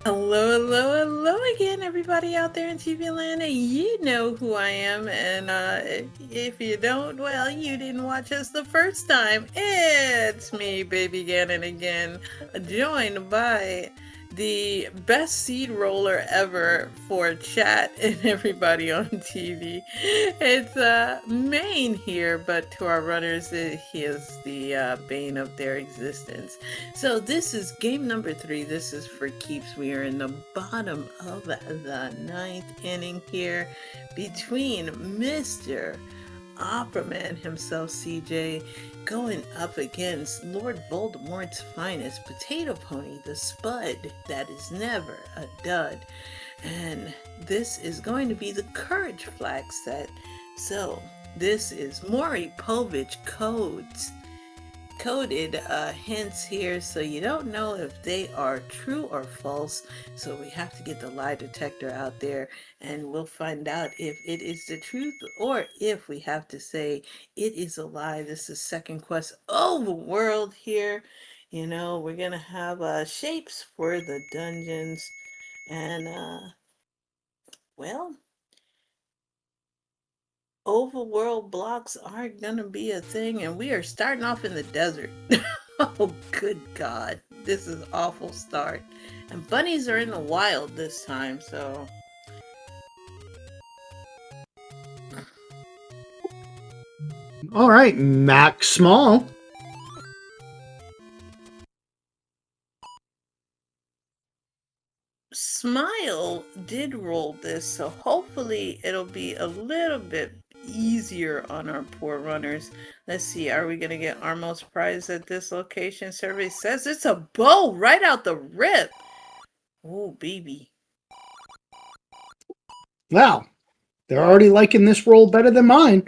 Hello, hello, hello again, everybody out there in TV land. You know who I am, and if you don't, well, you didn't watch us the first time. It's me, Baby Ganon, again, joined by the best seed roller ever for chat and everybody on TV. It's Maine here, but to our runners, he is the bane of their existence. So this is game number 3. This is for keeps. We are in the bottom of the ninth inning here between Mr. Opera Man himself, CJ, going up against Lord Voldemort's finest, Potato Pony, the Spud that is never a dud. And this is going to be the Courage Flag set. So this is Maury Povich coded hints here, so you don't know if they are true or false. So we have to get the lie detector out there, and we'll find out if it is the truth or if we have to say it is a lie. This is Second Quest Overworld here. You know, we're gonna have shapes for the dungeons, and well, overworld blocks are gonna be a thing, and we are starting off in the desert. Oh, good God. This is awful start. And bunnies are in the wild this time, so... All right, Max Small. Smile did roll this, so hopefully it'll be a little bit easier on our poor runners. Let's see, are we going to get our most prize at this location? Survey says it's a bow right out the rip. Oh, baby. Wow, they're already liking this roll better than mine.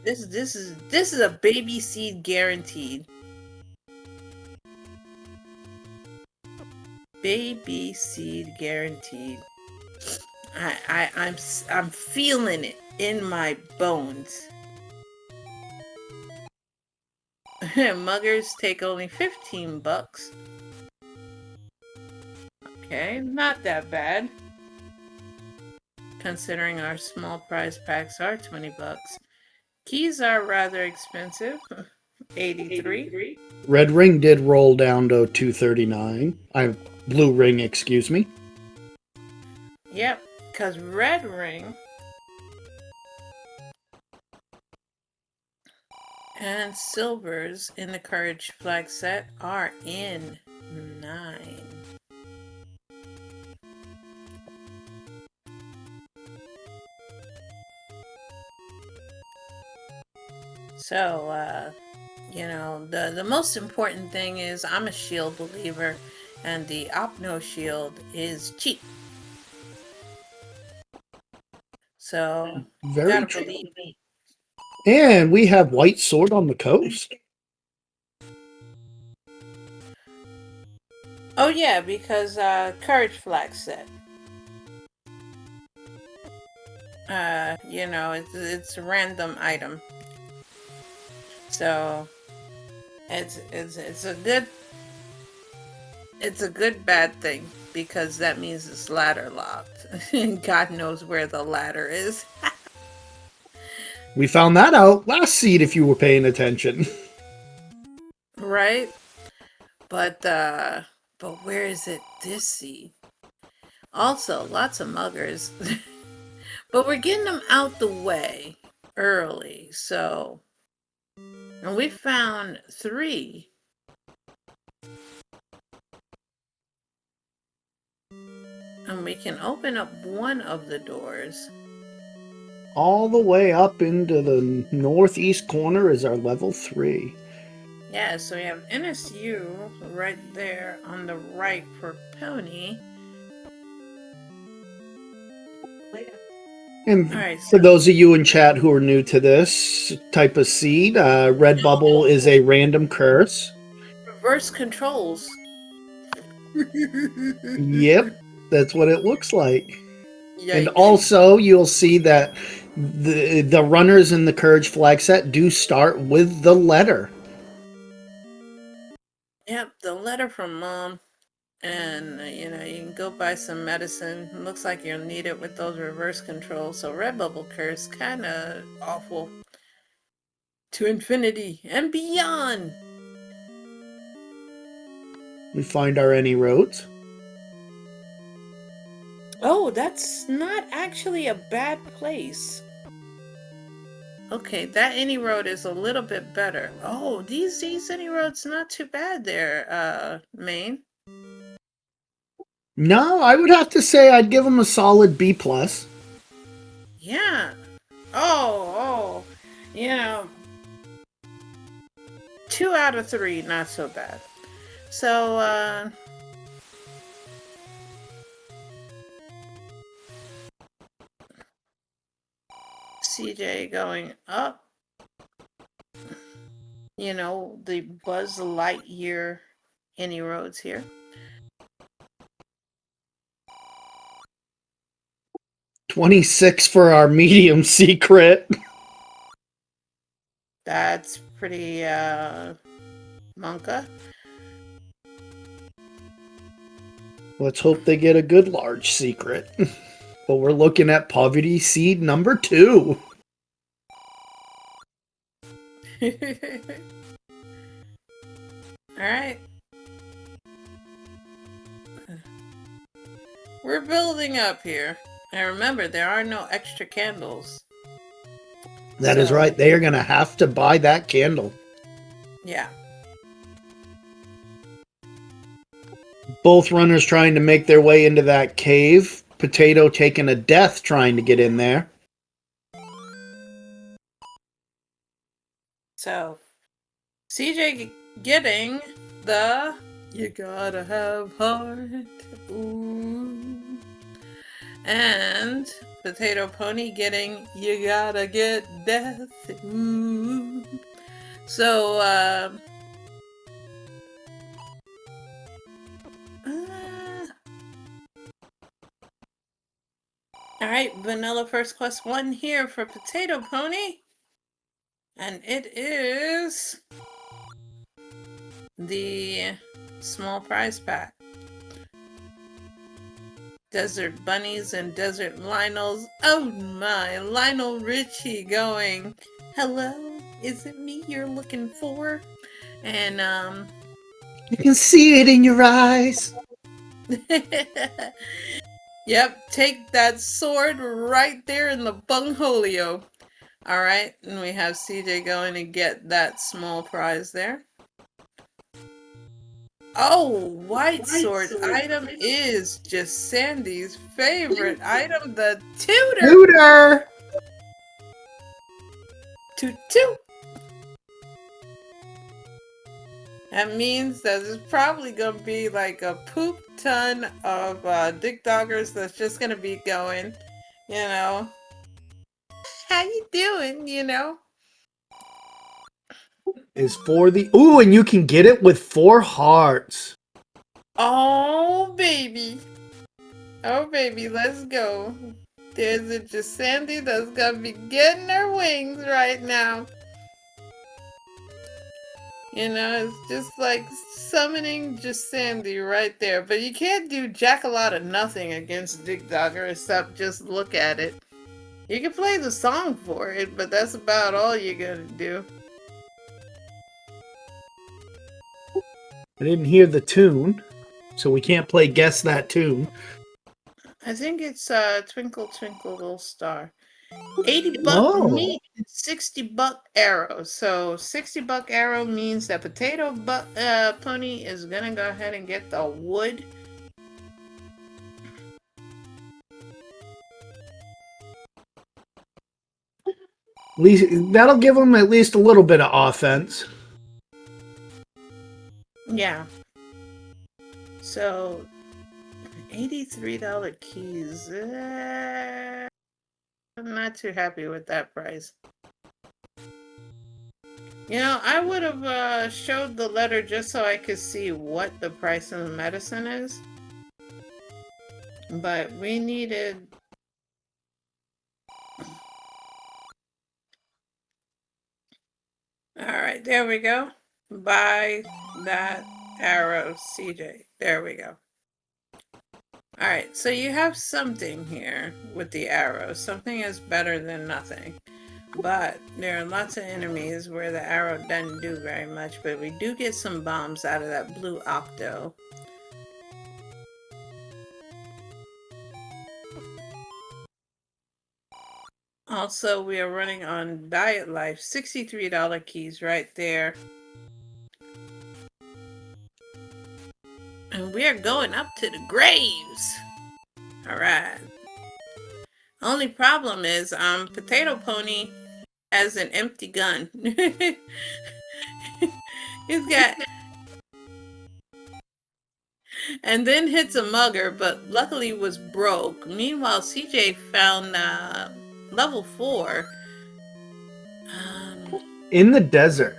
This is a baby seed guaranteed. Baby seed guaranteed. I'm feeling it in my bones. Muggers take only 15 bucks. Okay, not that bad. Considering our small prize packs are 20 bucks. Keys are rather expensive. 83. Red ring did roll down to 239. Blue ring, excuse me. Yep, because red ring and silvers in the Courage Flag set are in 9. So, you know, the most important thing is I'm a shield believer, and the Opno shield is cheap. So, Very true. Believe me. And we have White Sword on the coast. Oh yeah, because Courage Flag set. You know, it's a random item. So it's a good bad thing, because that means it's ladder locked. And God knows where the ladder is. We found that out last seed if you were paying attention. Right? But where is it this seed? Also, lots of muggers. But we're getting them out the way early, so... And we found 3. And we can open up one of the doors. All the way up into the northeast corner is our level 3. Yeah, so we have NSU right there on the right for Pony. And for those of you in chat who are new to this type of seed, Red Bubble is a random curse. Reverse controls. Yep, that's what it looks like. Yikes. And also, you'll see that the runners in the Courage Flag set do start with the letter. Yep, the letter from Mom. And, you know, you can go buy some medicine. It looks like you'll need it with those reverse controls. So Red Bubble Curse, kind of awful. To infinity and beyond. We find our any roads. Oh, that's not actually a bad place. Okay, that any road is a little bit better. Oh, these any roads not too bad there, Maine. No, I would have to say I'd give them a solid B plus. Yeah. Oh, you know, 2 out of 3, not so bad. So, CJ going up. You know, the Buzz Lightyear any roads here. $26 for our medium secret. That's pretty, Monka. Let's hope they get a good large secret. But we're looking at poverty seed number 2. Alright. We're building up here. And remember, there are no extra candles. That is right. They are going to have to buy that candle. Yeah. Both runners trying to make their way into that cave. Potato taking a death trying to get in there. So, CJ getting the you gotta have heart. Ooh. And Potato Pony getting you gotta get death. Ooh. So, alright, Vanilla First Quest 1 here for Potato Pony. And it is the small prize pack. Desert Bunnies and Desert Lionels. Oh my, Lionel Richie going, hello, is it me you're looking for? And, You can see it in your eyes. Yep, take that sword right there in the bungholio. Alright, and we have CJ going to get that small prize there. Oh, white sword item is just Sandy's favorite item, the tutor. Tutor! Toot toot. That means that there's probably gonna be like a poop ton of dick doggers that's just gonna be going, you know. How you doing, you know? Is for the... Ooh, and you can get it with 4 hearts. Oh, baby. Oh, baby, let's go. There's a just Sandy that's gonna be getting her wings right now. You know, it's just like summoning just Sandy right there. But you can't do jack a lot of nothing against Dick Dogger except just look at it. You can play the song for it, but that's about all you're gonna do. I didn't hear the tune, so we can't play Guess That Tune. I think it's Twinkle Twinkle Little Star. 80 buck meat and 60 buck arrow. So 60 buck arrow means that Potato Pony is gonna go ahead and get the wood. At least that'll give them at least a little bit of offense. Yeah. So $83 keys. I'm not too happy with that price. You know, I would have showed the letter just so I could see what the price of the medicine is. But we needed... Alright, there we go. Buy that arrow, CJ. There we go. Alright, so you have something here with the arrow. Something is better than nothing. But there are lots of enemies where the arrow doesn't do very much, but we do get some bombs out of that blue octo. Also, we are running on Diet Life, $63 keys right there. And we are going up to the graves. Alright. Only problem is, Potato Pony has an empty gun. He's got... and then hits a mugger, but luckily was broke. Meanwhile, CJ found level 4. In the desert.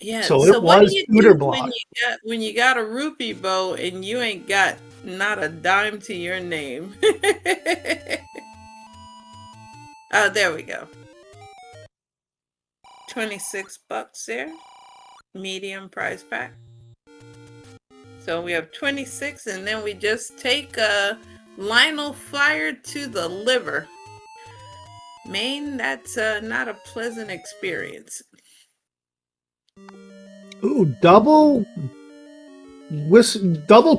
Yeah, So so it what do was you tutor do block. when you got a rupee bow and you ain't got not a dime to your name? Oh, there we go. 26 bucks there. Medium price pack. So we have 26, and then we just take Lionel Fire to the liver. Maine, that's not a pleasant experience. Ooh, double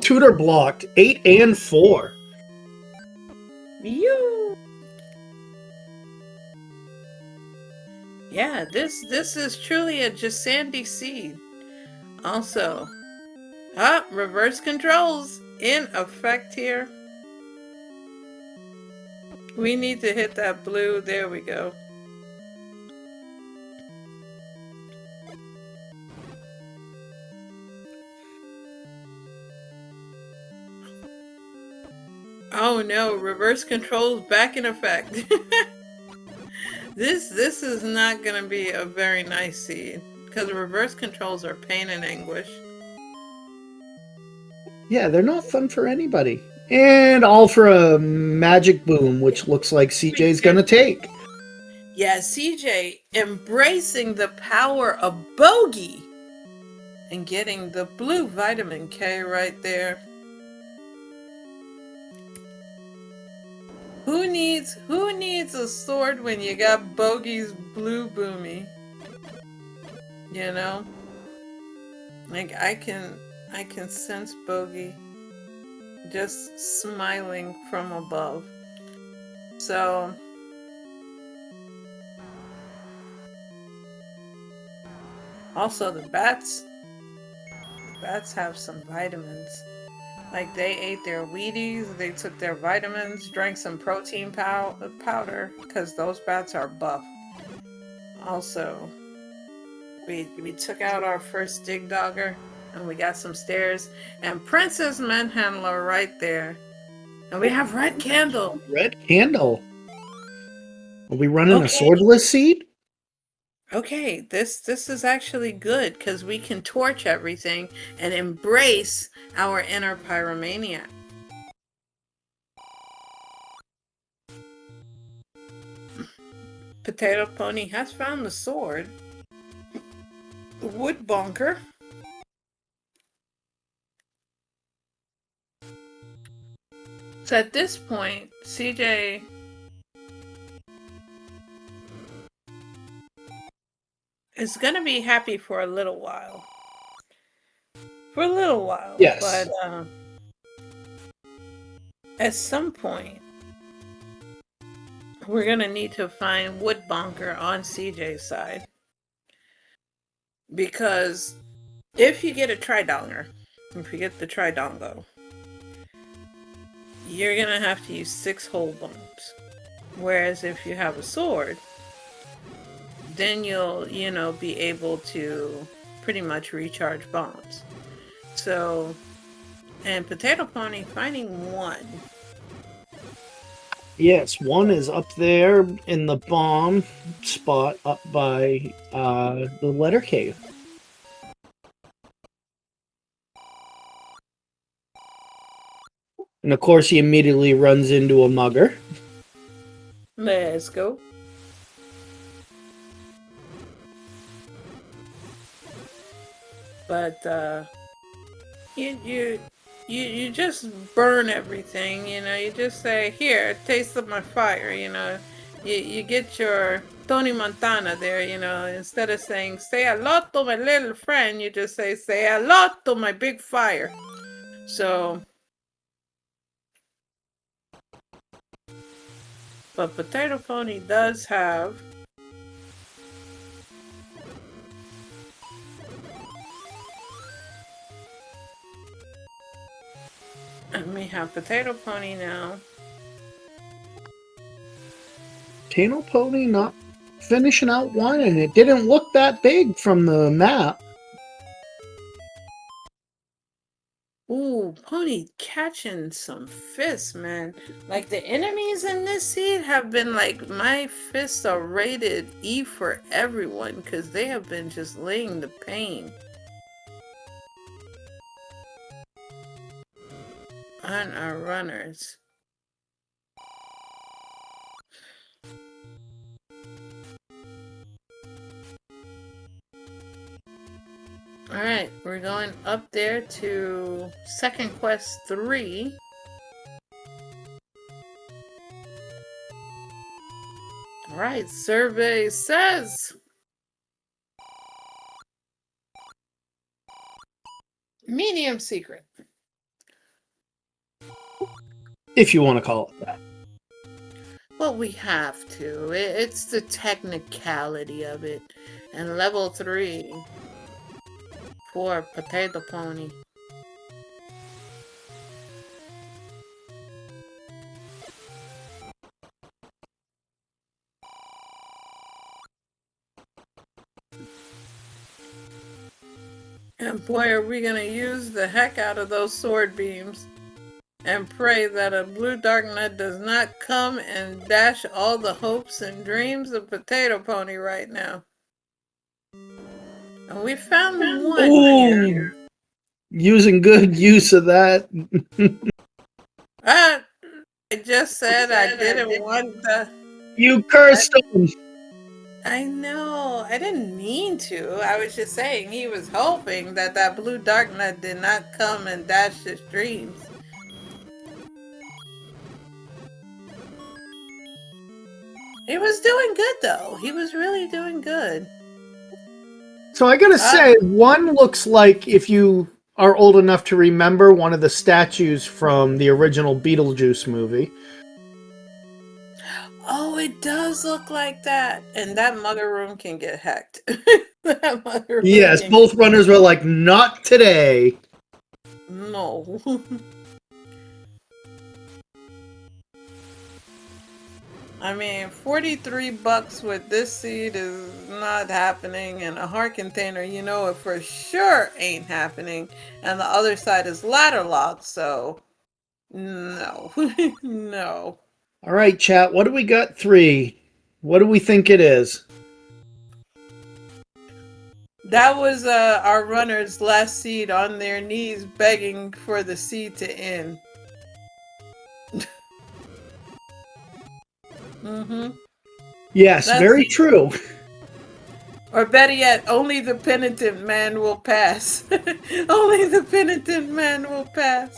tutor blocked 8 and 4. You. Yeah, this is truly a Jasandi seed. Also, reverse controls in effect here. We need to hit that blue. There we go. Oh no, reverse controls back in effect. This is not gonna be a very nice seed, because reverse controls are pain and anguish. Yeah, they're not fun for anybody. And all for a magic boom, which looks like CJ's gonna take. Yeah, CJ embracing the power of bogey and getting the blue vitamin K right there. Who needs a sword when you got Bogey's blue boomy? You know? Like I can sense Bogey just smiling from above. So also the bats have some vitamins. Like they ate their Wheaties, they took their vitamins, drank some protein powder, because those bats are buff. Also, we took out our first dig dogger, and we got some stairs, and Princess Manhandler right there. And we have Red Candle. Red Candle. Are we running a swordless seed? Okay, this is actually good, because we can torch everything and embrace our inner pyromaniac. Potato Pony has found the sword. The wood bonker. So at this point, CJ is gonna be happy for a little while. For a little while. Yes. But at some point, we're gonna need to find wood bonker on CJ's side. Because if you get a tridonger, if you get the tridongo, you're gonna have to use 6 whole bombs. Whereas if you have a sword, then you'll, be able to pretty much recharge bombs. So, and Potato Pony finding 1. Yes, 1 is up there in the bomb spot up by the letter cave. And of course he immediately runs into a mugger. Let's go. But you you just burn everything, you know. You just say, here, taste of my fire, you know. You get your Tony Montana there, you know. Instead of saying, say hello to my little friend, you just say hello to my big fire. So, but Potato Pony does have and we have Potato Pony now. Potato Pony not finishing out one, and it didn't look that big from the map. Ooh, Pony catching some fists, man. Like the enemies in this seed have been like, my fists are rated E for everyone because they have been just laying the pain on our runners. Alright, we're going up there to second quest 3. Alright, survey says medium secret. If you want to call it that. Well, we have to. It's the technicality of it. And level 3 for Potato Pony. And boy, are we gonna use the heck out of those sword beams. And pray that a blue dark nut does not come and dash all the hopes and dreams of Potato Pony right now. And we found one here. Using good use of that. I just said I didn't want the... You cursed him! I know. I didn't mean to. I was just saying he was hoping that that blue dark nut did not come and dash his dreams. He was doing good, though. He was really doing good. So I gotta say, one looks like, if you are old enough to remember, one of the statues from the original Beetlejuice movie. Oh, it does look like that. And that mother room can get hacked. That mother room Yes, both runners were like, not today. No. I mean, 43 bucks with this seed is not happening, and a heart container, you know it for sure ain't happening. And the other side is ladder locked, so no. No. All right, chat, what do we got? 3. What do we think it is? That was our runner's last seed on their knees begging for the seed to end. Mm-hmm. Yes, that's very true. Or better yet, only the penitent man will pass. Only the penitent man will pass.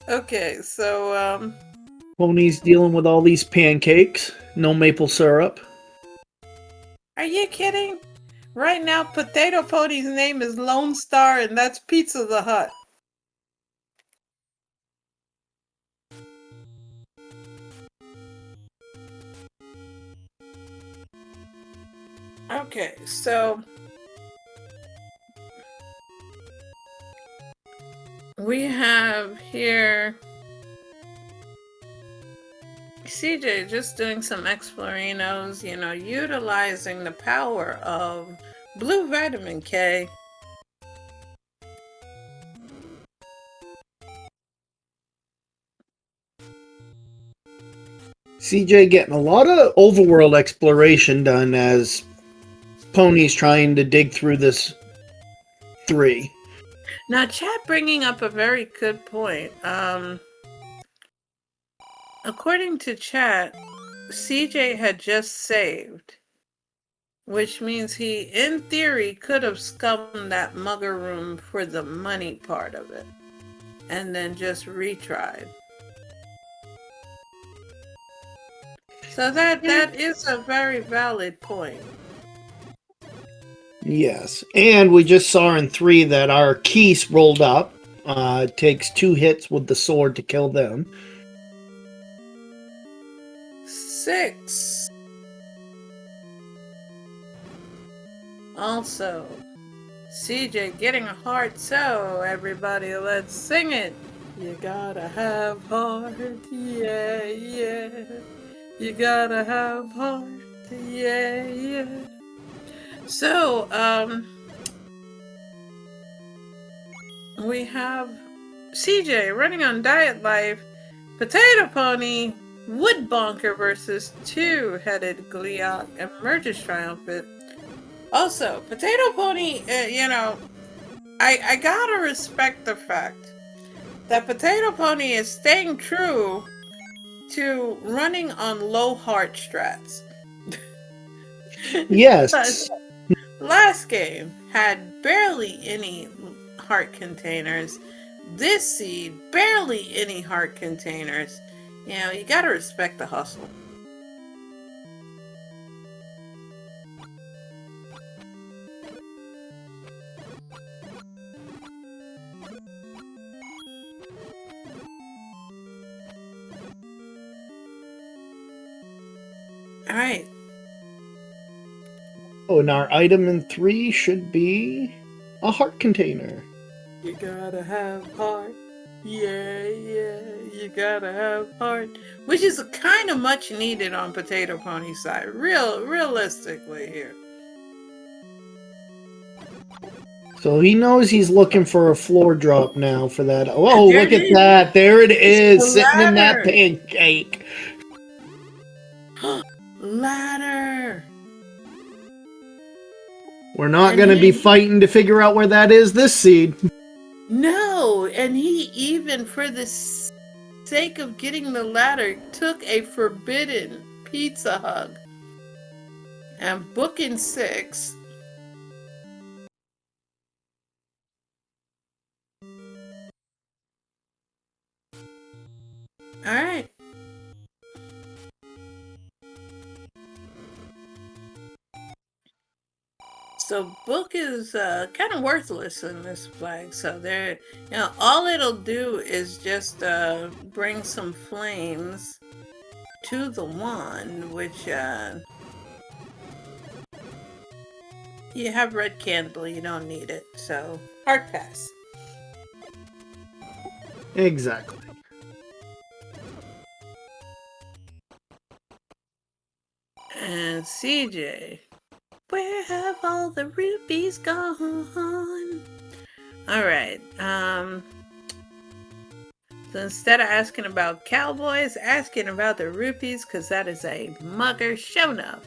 Okay, so, Pony's dealing with all these pancakes. No maple syrup. Are you kidding? Right now, Potato Pony's name is Lone Star, and that's Pizza the Hut. Okay, so we have here CJ just doing some explorinos, you know, utilizing the power of blue vitamin K. CJ getting a lot of overworld exploration done as Pony's trying to dig through this 3. Now, chat bringing up a very good point. According to chat, CJ had just saved which means he, in theory, could have scummed that mugger room for the money part of it, and then just retried. So that is a very valid point. Yes, and we just saw in 3 that our Keese rolled up. Takes 2 hits with the sword to kill them. 6. Also, CJ getting a heart, so everybody, let's sing it. You gotta have heart, yeah, yeah. You gotta have heart, yeah, yeah. So, we have CJ running on Diet Life, Potato Pony, Wood Bonker versus Two-Headed Gliok, and Merges Triumphant. Also, Potato Pony, I gotta respect the fact that Potato Pony is staying true to running on low heart strats. Yes. Last game had barely any heart containers. This seed, barely any heart containers. You gotta respect the hustle. Alright. Oh, and our item in 3 should be a heart container. You gotta have heart. Yeah, yeah, you gotta have heart. Which is kind of much needed on Potato Pony's side. Realistically here. So he knows he's looking for a floor drop now for that. Oh, look at that. There it is, sitting in that pancake. Ladder. We're not going to be fighting to figure out where that is this seed. No, and he even, for the sake of getting the ladder, took a forbidden pizza hug. And booking 6. Alright. So book is kind of worthless in this flag. So there, all it'll do is just bring some flames to the wand, which you have red candle, you don't need it. So hard pass. Exactly. And CJ, where have all the rupees gone? Alright, so instead of asking about cowboys, asking about the rupees, because that is a mugger show enough.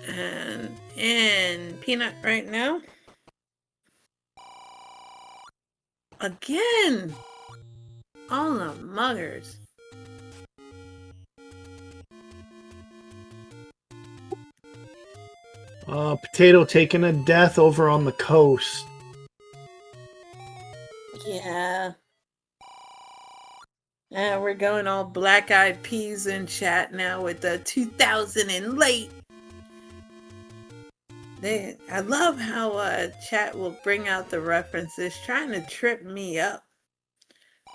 And in Peanut right now. Again! All the muggers. Potato taking a death over on the coast. Yeah. We're going all black-eyed peas in chat now with the 2000 and late. I love how chat will bring out the references, trying to trip me up.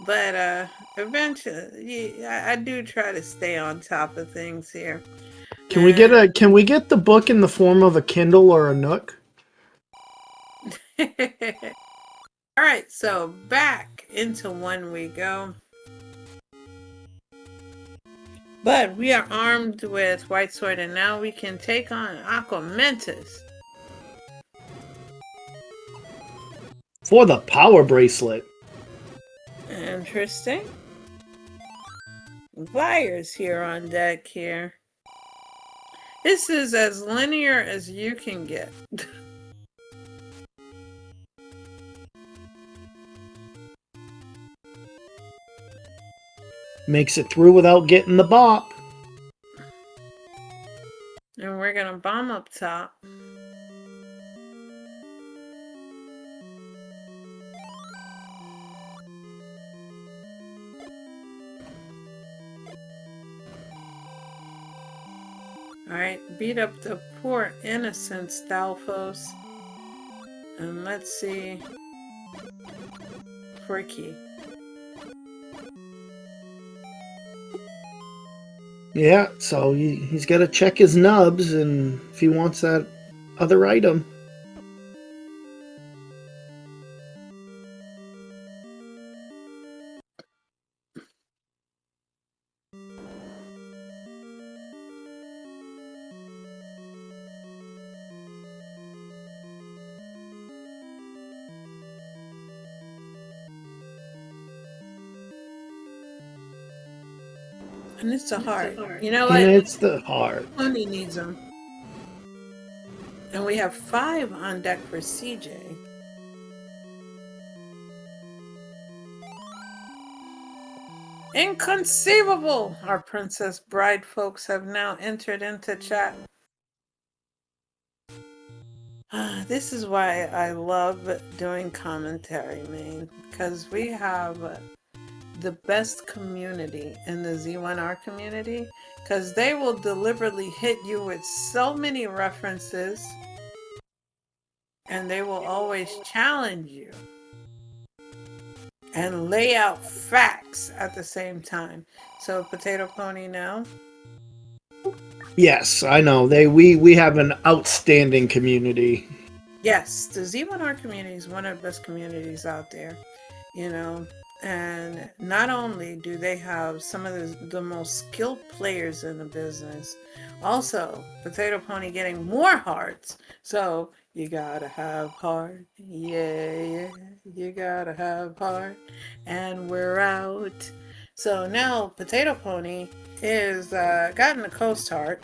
But eventually, I do try to stay on top of things here. Can we get the book in the form of a Kindle or a Nook? Alright, so back into 1 we go. But we are armed with White Sword, and now we can take on Aquamentus. For the power bracelet. Interesting. Wires here on deck here. This is as linear as you can get. Makes it through without getting the bop. And we're gonna bomb up top. Alright, beat up the poor innocent Stalfos. And let's see. Quirky. Yeah, so he's got to check his nubs, and if he wants that other item. And it's a heart. You know what? And it's the heart. Pony needs them. And we have 5 on deck for CJ. Inconceivable! Our Princess Bride folks have now entered into chat. This is why I love doing commentary, man. Because we have the best community in the Z1R community. Because they will deliberately hit you with so many references. And they will always challenge you. And lay out facts at the same time. So Potato Pony now. Yes, I know. We have an outstanding community. Yes, the Z1R community is one of the best communities out there, you know. And not only do they have some of the most skilled players in the business, also Potato Pony getting more hearts. So you gotta have heart, yeah, you gotta have heart, and we're out. So now Potato Pony is gotten a coast heart.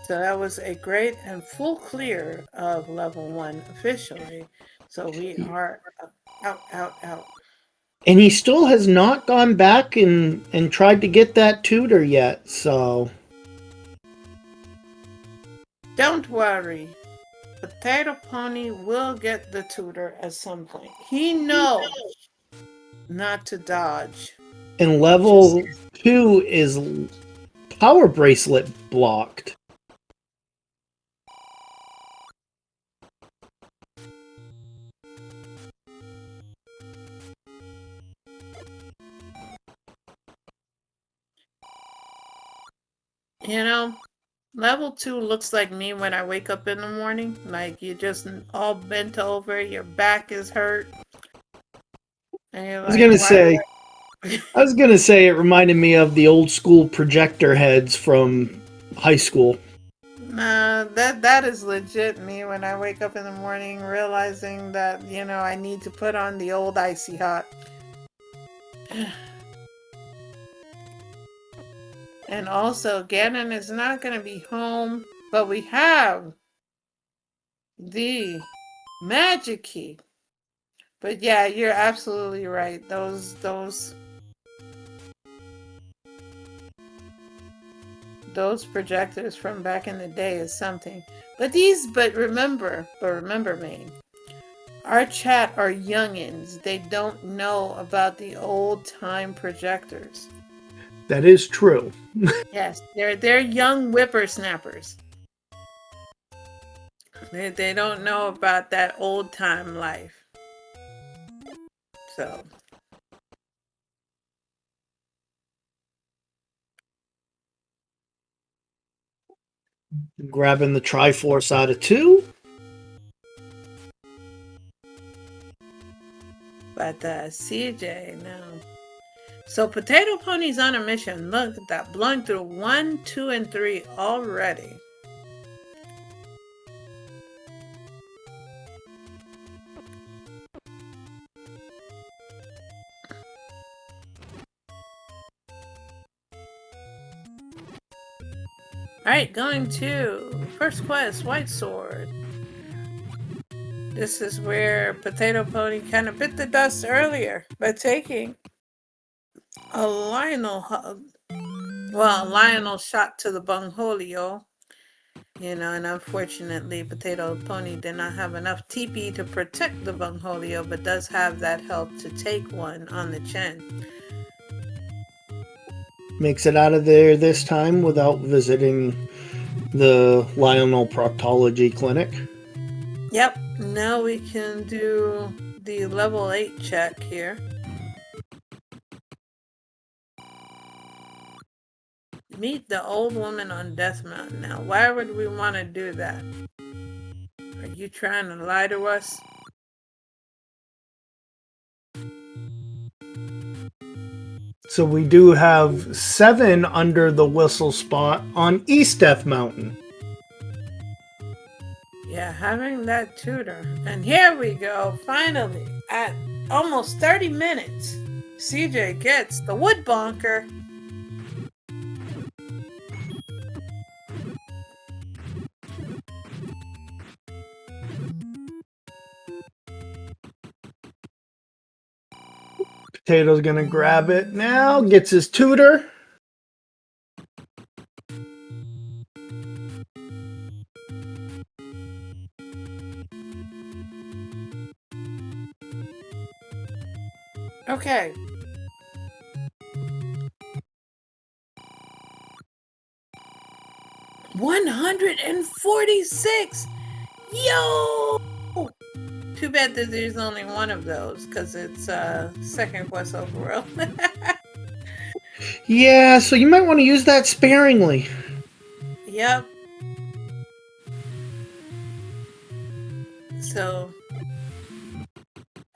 So that was a great and full clear of level 1 officially. So we are out. And he still has not gone back and tried to get that tutor yet, so... Don't worry. Potato Pony will get the tutor at some point. He knows not to dodge. And level 2 is power bracelet blocked. You know, level 2 looks like me when I wake up in the morning. Like you're just all bent over, your back is hurt. And you're like, I was gonna say it reminded me of the old school projector heads from high school. Nah, that is legit me when I wake up in the morning realizing that, you know, I need to put on the old icy hot. And also, Ganon is not going to be home, but we have the magic key. But yeah, you're absolutely right. Those projectors from back in the day is something. But remember me. Our chat are youngins. They don't know about the old time projectors. That is true. Yes, they're young whippersnappers. They don't know about that old time life. So Grabbing the Triforce out of 2. But CJ now. So Potato Pony's on a mission. Look at that. Blowing through 1, 2, and 3 already. Alright, going to first quest, White Sword. This is where Potato Pony kind of bit the dust earlier by taking a Lionel hug. Well, Lionel shot to the bungholio, and unfortunately, Potato Pony did not have enough TP to protect the bungholio, but does have that help to take one on the chin. Makes it out of there this time without visiting the Lionel Proctology Clinic. Yep, now we can do the level 8 check here. Meet the old woman on Death Mountain. Now, why would we want to do that? Are you trying to lie to us? So we do have 7 under the whistle spot on East Death Mountain. Yeah, having that tutor. And here we go, finally, at almost 30 minutes, CJ gets the wood bonker. Potato's gonna grab it now, gets his tutor. Okay. $146! Yo! Too bad that there's only one of those, because it's second quest overall. Yeah, so you might want to use that sparingly. Yep. So,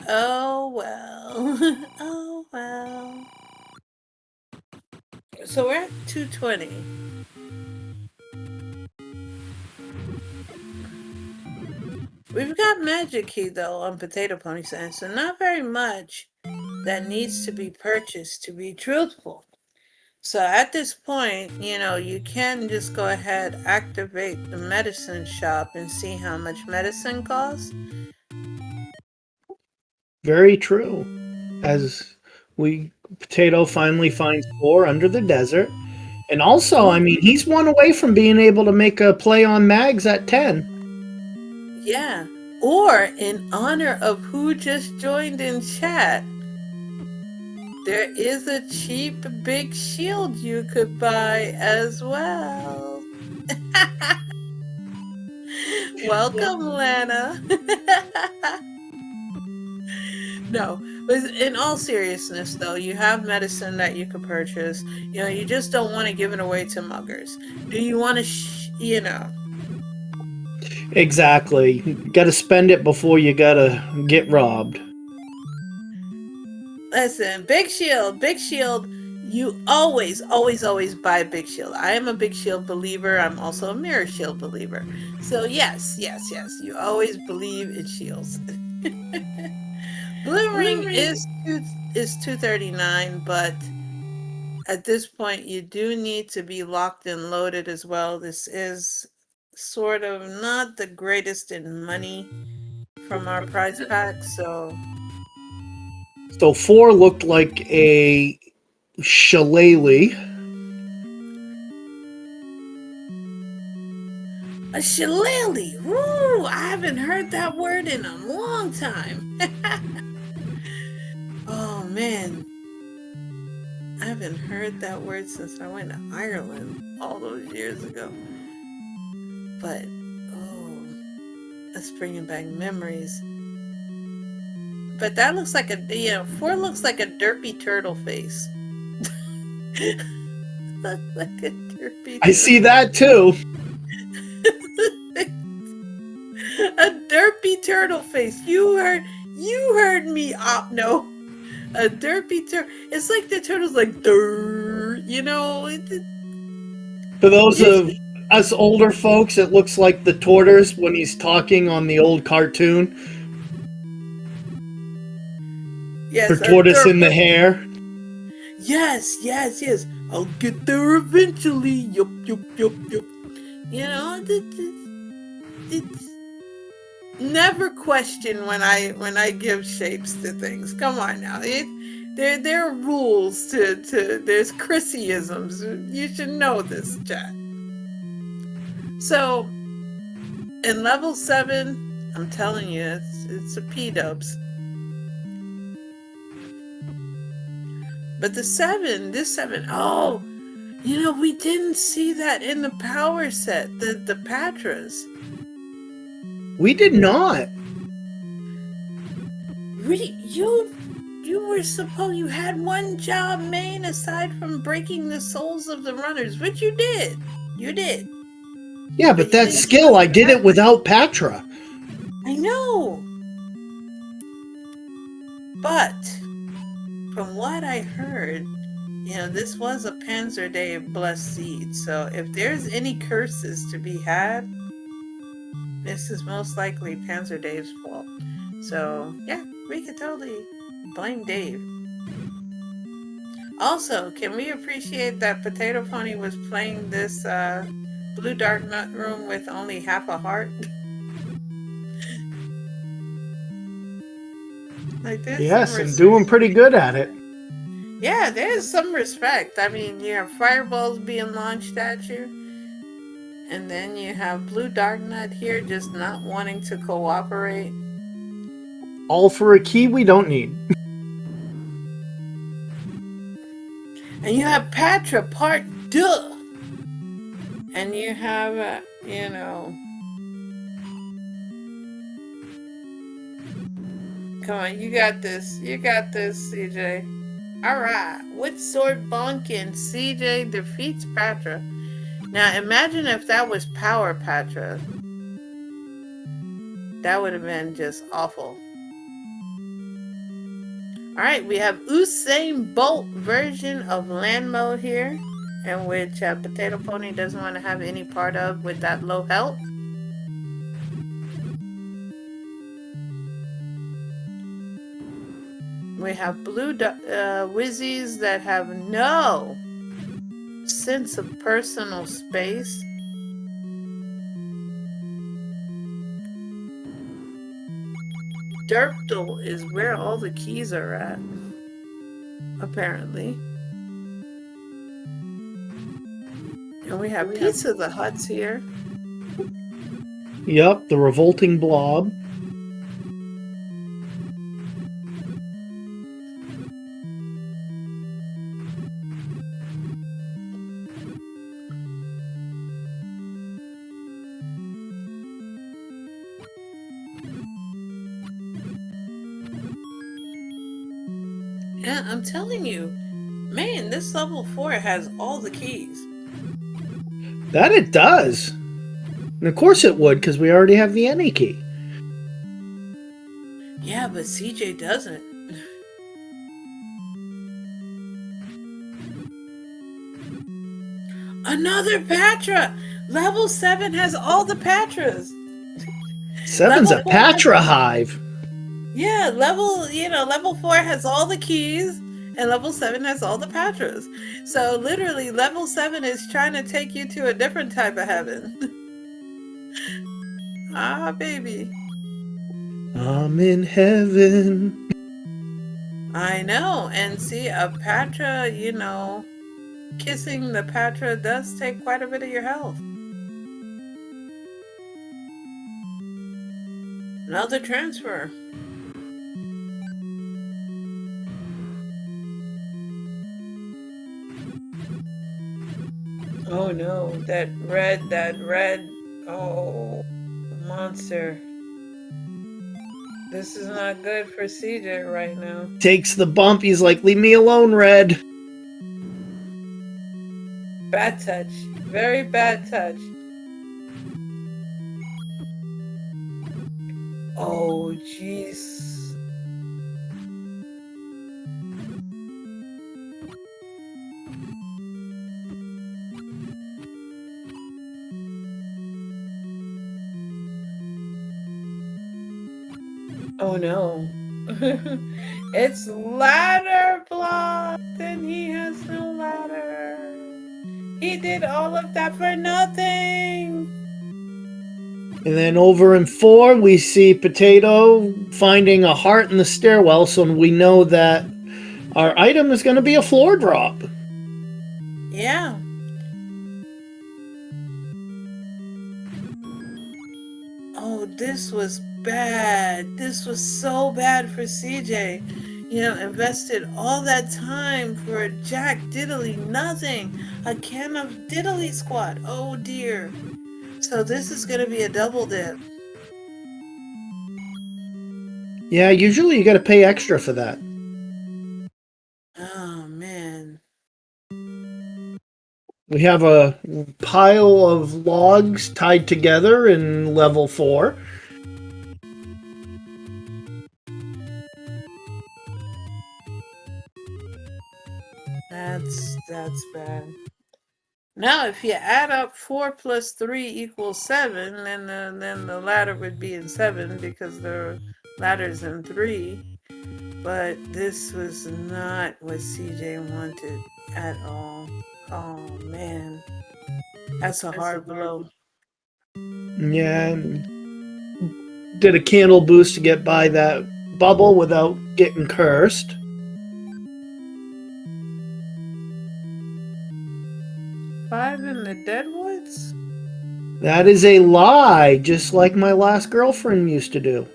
oh well. Oh well. So we're at 220. We've got Magic Key though on Potato Pony Sand, so not very much that needs to be purchased, to be truthful. So at this point, you can just go ahead, activate the medicine shop and see how much medicine costs. Very true. As Potato finally finds 4 under the desert. And also, I mean, he's one away from being able to make a play on Mags at 10. Yeah. Or in honor of who just joined in chat, there is a cheap big shield you could buy as well. Welcome, Lana. No, but in all seriousness, though, you have medicine that you could purchase. You just don't want to give it away to muggers. Do you want to, Exactly. You gotta spend it before you gotta get robbed. Listen, Big Shield, Big Shield. You always, always, always buy Big Shield. I am a Big Shield believer. I'm also a Mirror Shield believer. So yes, yes, yes. You always believe in shields. Blue Ring is 239, but at this point you do need to be locked and loaded as well. This is sort of not the greatest in money from our prize pack, so 4 looked like a shillelagh. a shillelagh. Woo! I haven't heard that word in a long time. Oh man. I haven't heard that word since I went to Ireland all those years ago. But, oh, that's bringing back memories. But that looks like 4 looks like a derpy turtle face. Looks like a derpy I see that too. A derpy turtle face. You heard me. No. A derpy turtle. It's like the turtle's like, durr, For those of us older folks, it looks like the tortoise when he's talking on the old cartoon. Yes, For tortoise in the hair. Yes, yes, yes. I'll get there eventually. Yup, yup, yup, yup. It's never question when I give shapes to things. Come on now. there are rules to there's Chrissyisms. You should know this, chat. So in level 7, I'm telling you, it's a P-dubs. But this 7, oh, you know, we didn't see that in the power set, the Patras. We did not. You were supposed, you had one job main aside from breaking the souls of the runners, which you did. You did. Yeah, but that skill, I did it without Patra. I know. But from what I heard, you know, this was a Panzer Dave blessed seed. So if there's any curses to be had, this is most likely Panzer Dave's fault. So yeah, we could totally blame Dave. Also, can we appreciate that Potato Pony was playing this Blue Dark Nut room with only half a heart? Like this. Yes, and doing pretty good at it. Yeah, there's some respect. I mean, you have fireballs being launched at you, and then you have Blue Dark Nut here just not wanting to cooperate. All for a key we don't need. And you have Patra Part Duh. And you have, you know... Come on, you got this. You got this, CJ. Alright, with sword bonking, CJ defeats Patra. Now imagine if that was Power Patra. That would have been just awful. Alright, we have Usain Bolt version of land mode here, in which Potato Pony doesn't want to have any part of with that low health. We have blue Wizzies that have no sense of personal space. Derpdle is where all the keys are at, apparently. And we have Pizza the Huts here. Yep, the revolting blob. Yeah, I'm telling you, man, this level 4 has all the keys. That it does. And of course it would, because we already have the any key. Yeah, but CJ doesn't. Another Patra! Level 7 has all the Patras. 7's a Patra hive. Yeah, level 4 has all the keys, and level 7 has all the Patras. So literally, level 7 is trying to take you to a different type of heaven. Ah, baby. I'm in heaven. I know, and see, a Patra, you know, kissing the Patra does take quite a bit of your health. Another transfer. Oh no, that red, oh, monster. This is not good for CJ right now. Takes the bump, he's like, leave me alone, Red. Bad touch. Very bad touch. Oh, jeez. Oh no. It's ladder blocked and he has no ladder. He did all of that for nothing. And then over in 4, we see Potato finding a heart in the stairwell, so we know that Our item is going to be a floor drop. Yeah. Oh, this was bad. This was so bad for CJ. You know, invested all that time for Jack Diddly nothing. A can of Diddly Squad. Oh dear. So this is gonna be a double dip. Yeah, usually you got to pay extra for that. Oh man. We have a pile of logs tied together in level 4. That's bad. Now, if you add up 4 plus 3 equals 7, then the ladder would be in 7 because the ladder's in 3. But this was not what CJ wanted at all. Oh man, that's a hard blow. Yeah, did a candle boost to get by that bubble without getting cursed. Five in the Deadwoods? That is a lie, just like my last girlfriend used to do.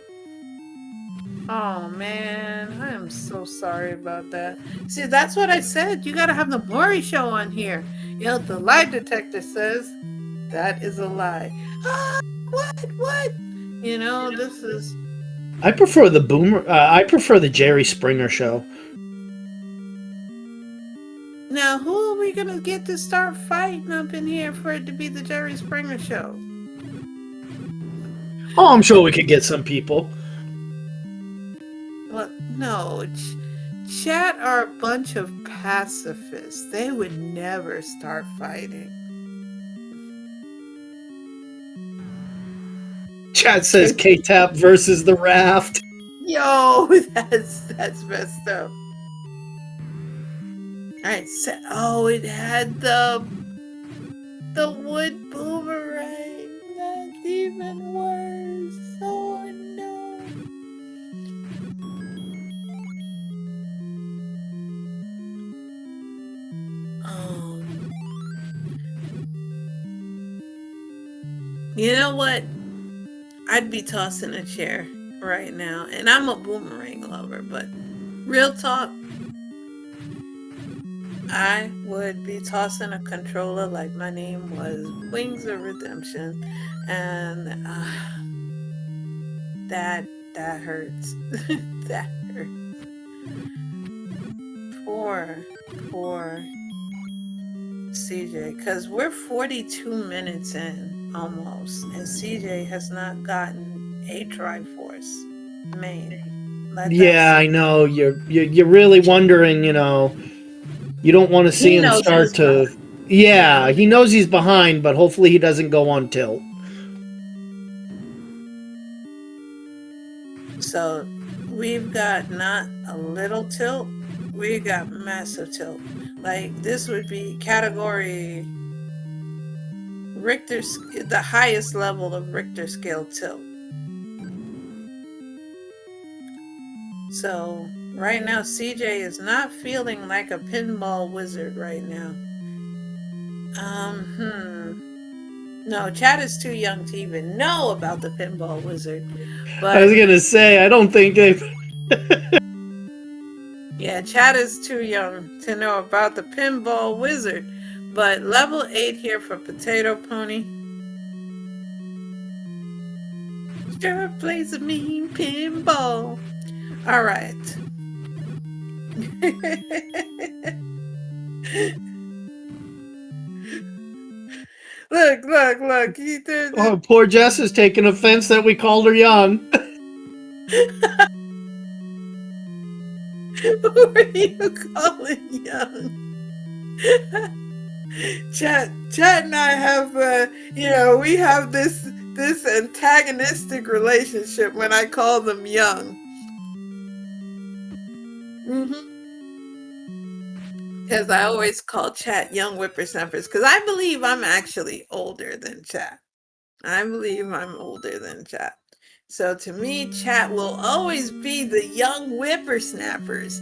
Oh man, I am so sorry about that. See, that's what I said. You gotta have the Maury show on here. You know, the lie detector says that is a lie. Ah, what? You know, this is. I prefer the I prefer the Jerry Springer show. Now, who are we gonna get to start fighting up in here for it to be the Jerry Springer show? Oh, I'm sure we could get some people. Well, no, chat are a bunch of pacifists. They would never start fighting. Chat says K-Tap versus the Raft. Yo, that's messed up. Alright, so it had the wood boomerang. That's even worse. Oh no. You know what? I'd be tossing a chair right now. And I'm a boomerang lover, but real talk, I would be tossing a controller like my name was Wings of Redemption. And that hurts. That hurts. Poor CJ, because we're 42 minutes in almost, and CJ has not gotten a Triforce main. Yeah, I know. You're really wondering, you know, you don't want to see him start to. Yeah, he knows he's behind, but hopefully he doesn't go on tilt. So we've got not a little tilt, we got massive tilt. Like this would be category Richter, the highest level of Richter scale tilt. So right now CJ is not feeling like a pinball wizard right now. No, Chad is too young to even know about the pinball wizard. But I was gonna say, I don't think they've. Yeah, Chad is too young to know about the pinball wizard. But level 8 here for Potato Pony. Sure plays a mean pinball. All right. Look. Oh, poor Jess is taking offense that we called her young. Who are you calling young? Chat and I have, we have this antagonistic relationship when I call them young. Because I always call Chat young whippersnappers, because I believe I'm actually older than Chat. I believe I'm older than Chat. So to me, Chat will always be the young whippersnappers.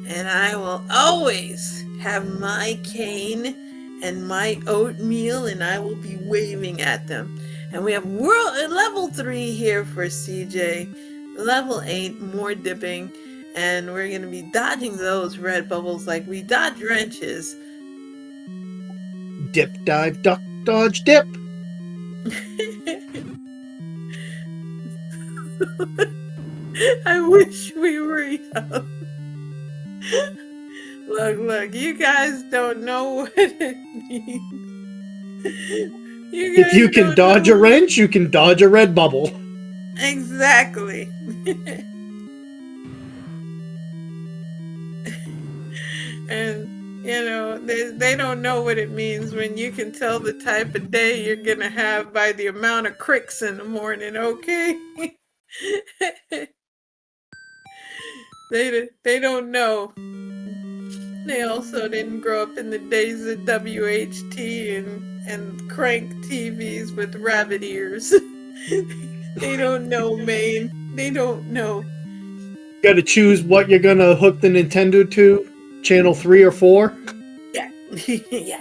and I will always have my cane and my oatmeal, and I will be waving at them. And we have level 3 here for CJ, level 8 more dipping, and we're gonna be dodging those red bubbles like we dodge wrenches. Dip, dive, duck, dodge, dip. I wish we were young. Look, you guys don't know what it means. You If you guys can don't dodge a know. wrench, you can dodge a red bubble. Exactly. And they don't know what it means when you can tell the type of day you're gonna have by the amount of cricks in the morning, okay? They don't know. They also didn't grow up in the days of WHT and crank TVs with rabbit ears. They don't know, Maine. They don't know. Got to choose what you're gonna hook the Nintendo to, channel 3 or 4. Yeah. Yeah.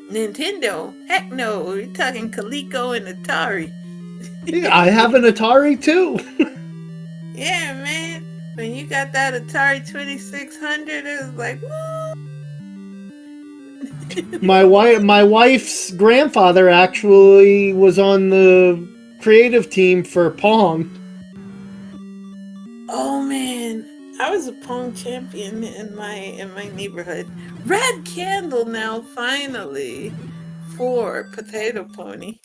Nintendo? Heck no. We're talking Coleco and Atari. Yeah, I have an Atari too. Yeah, man. When you got that Atari 2600, it was like, woo! My wife's grandfather actually was on the creative team for Pong. Oh man, I was a Pong champion in my neighborhood. Red candle now finally for Potato Pony.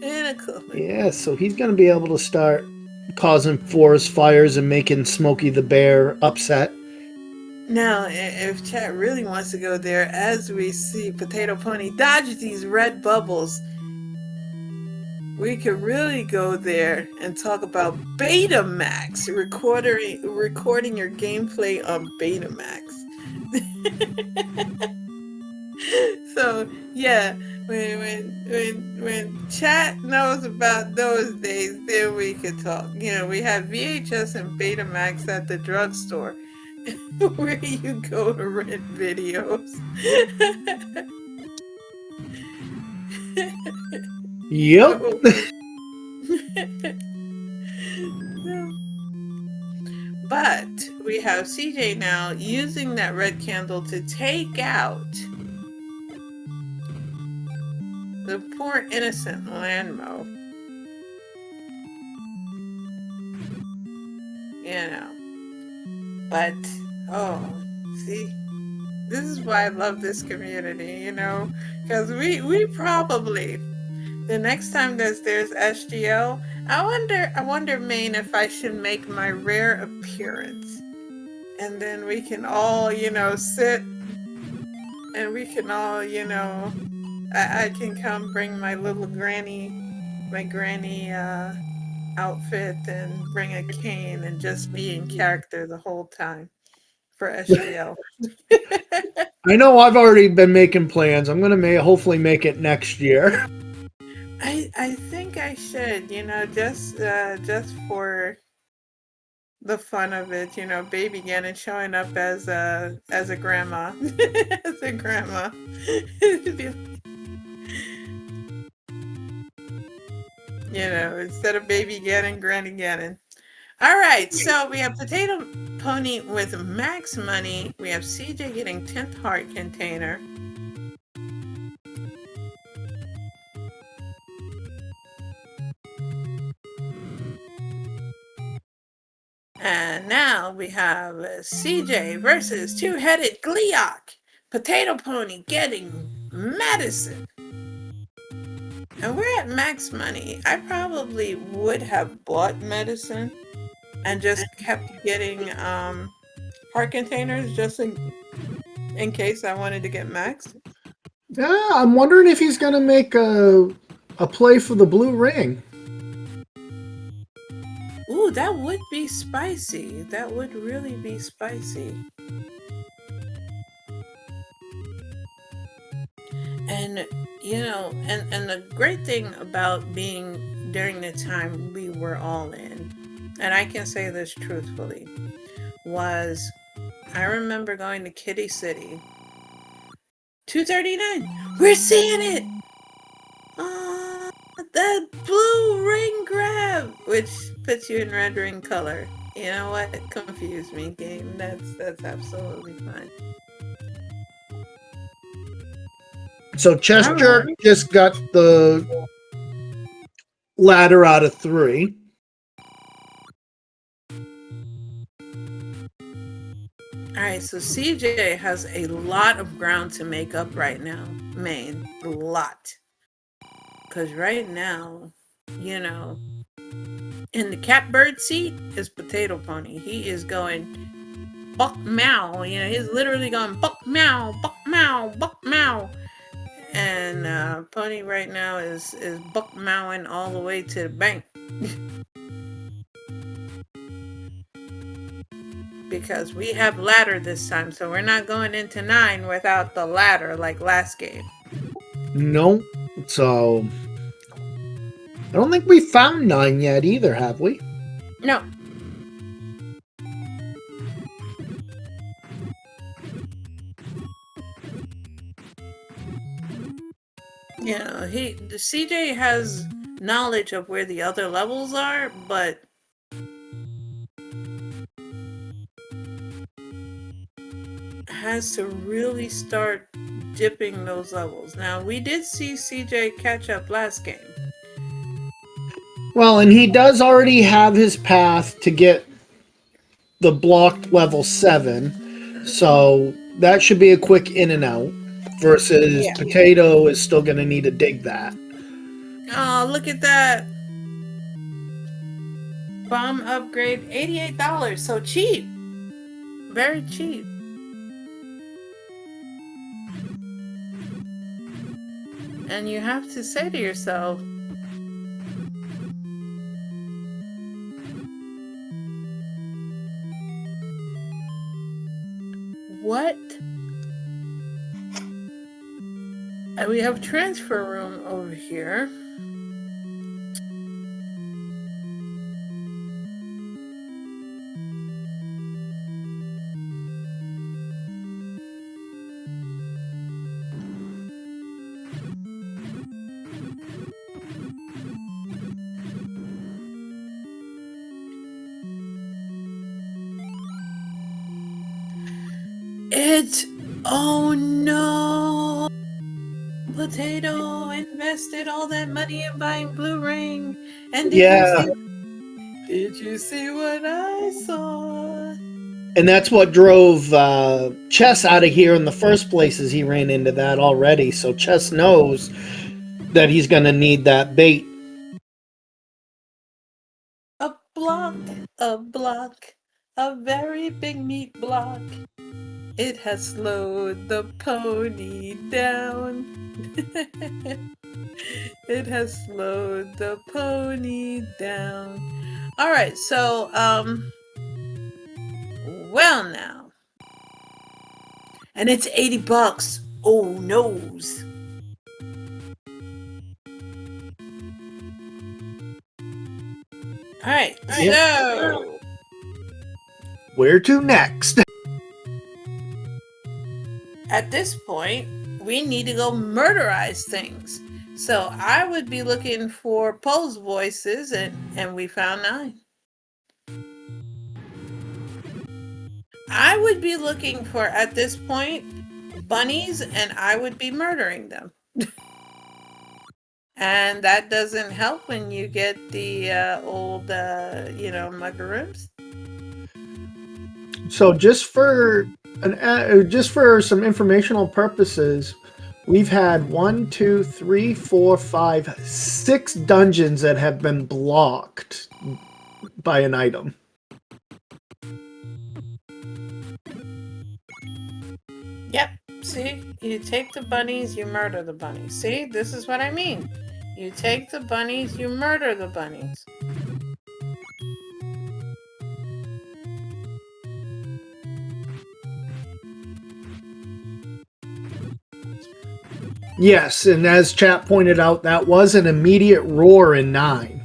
Pinnacle. Yeah, so he's gonna be able to start causing forest fires and making Smokey the Bear upset. Now, if chat really wants to go there, as we see Potato Pony dodge these red bubbles, we could really go there and talk about Betamax, recording your gameplay on Betamax. So yeah, when chat knows about those days, then we could talk. We had VHS and Betamax at the drugstore, where you go to rent videos. Yep. But we have CJ now using that red candle to take out the poor innocent Landmo. But, see, this is why I love this community, because we probably, the next time there's SGL, I wonder, Maine, if I should make my rare appearance, and then we can all, sit, and we can all, I can come bring my little granny, outfit, and bring a cane and just be in character the whole time for SGL. I know I've already been making plans. I'm gonna hopefully make it next year. I think I should, just for the fun of it, baby Ganon showing up as a grandma, as a grandma. Instead of baby Ganon, Granny Ganon. All right, so we have Potato Pony with max money. We have CJ getting 10th heart container. And now we have CJ versus two-headed Gleeok. Potato Pony getting medicine. And we're at max money. I probably would have bought medicine and just kept getting heart containers just in case I wanted to get max. Yeah, I'm wondering if he's gonna make a play for the blue ring. Ooh, that would be spicy. That would really be spicy. And and the great thing about being during the time we were all in, and I can say this truthfully, was I remember going to Kitty City. 239. We're seeing it. That blue ring grab, which puts you in red ring color. You know what? It confused me, game. That's absolutely fine. So chessjerk just got the ladder out of 3. Alright, so CJ has a lot of ground to make up right now. Main. A lot. Because right now, you know, in the catbird seat is Potato Pony. He is going buck meow. You know, he's literally going buck meow, buck meow, buck meow. And Pony right now is buck mowing all the way to the bank. Because we have ladder this time, so we're not going into 9 without the ladder like last game. No. So I don't think we found 9 yet either, have we? No. Yeah, the CJ has knowledge of where the other levels are, but has to really start dipping those levels. Now, we did see CJ catch up last game. Well, and he does already have his path to get the blocked level 7, so that should be a quick in and out, versus Potato is still going to need to dig that. Oh, look at that. Bomb upgrade, $88, so cheap. Very cheap. And you have to say to yourself, what? And we have transfer room over here. Oh no! Potato invested all that money in buying Blue Ring. And did you see what I saw? And that's what drove Chess out of here in the first place, is he ran into that already. So Chess knows that he's going to need that bait. A block, a very big meat block. It has slowed the pony down. It has slowed the pony down. All right, so well now, and it's $80. Oh noes. All right, so where to next? At this point, we need to go murderize things. So I would be looking for Poe's voices, and we found 9. I would be looking for, at this point, bunnies, and I would be murdering them. And that doesn't help when you get the old, muggaroos. So just for some informational purposes, we've had 6 dungeons that have been blocked by an item. Yep. See, you take the bunnies, you murder the bunnies. See, this is what I mean. You take the bunnies, you murder the bunnies. Yes, and as chat pointed out, that was an immediate roar in 9.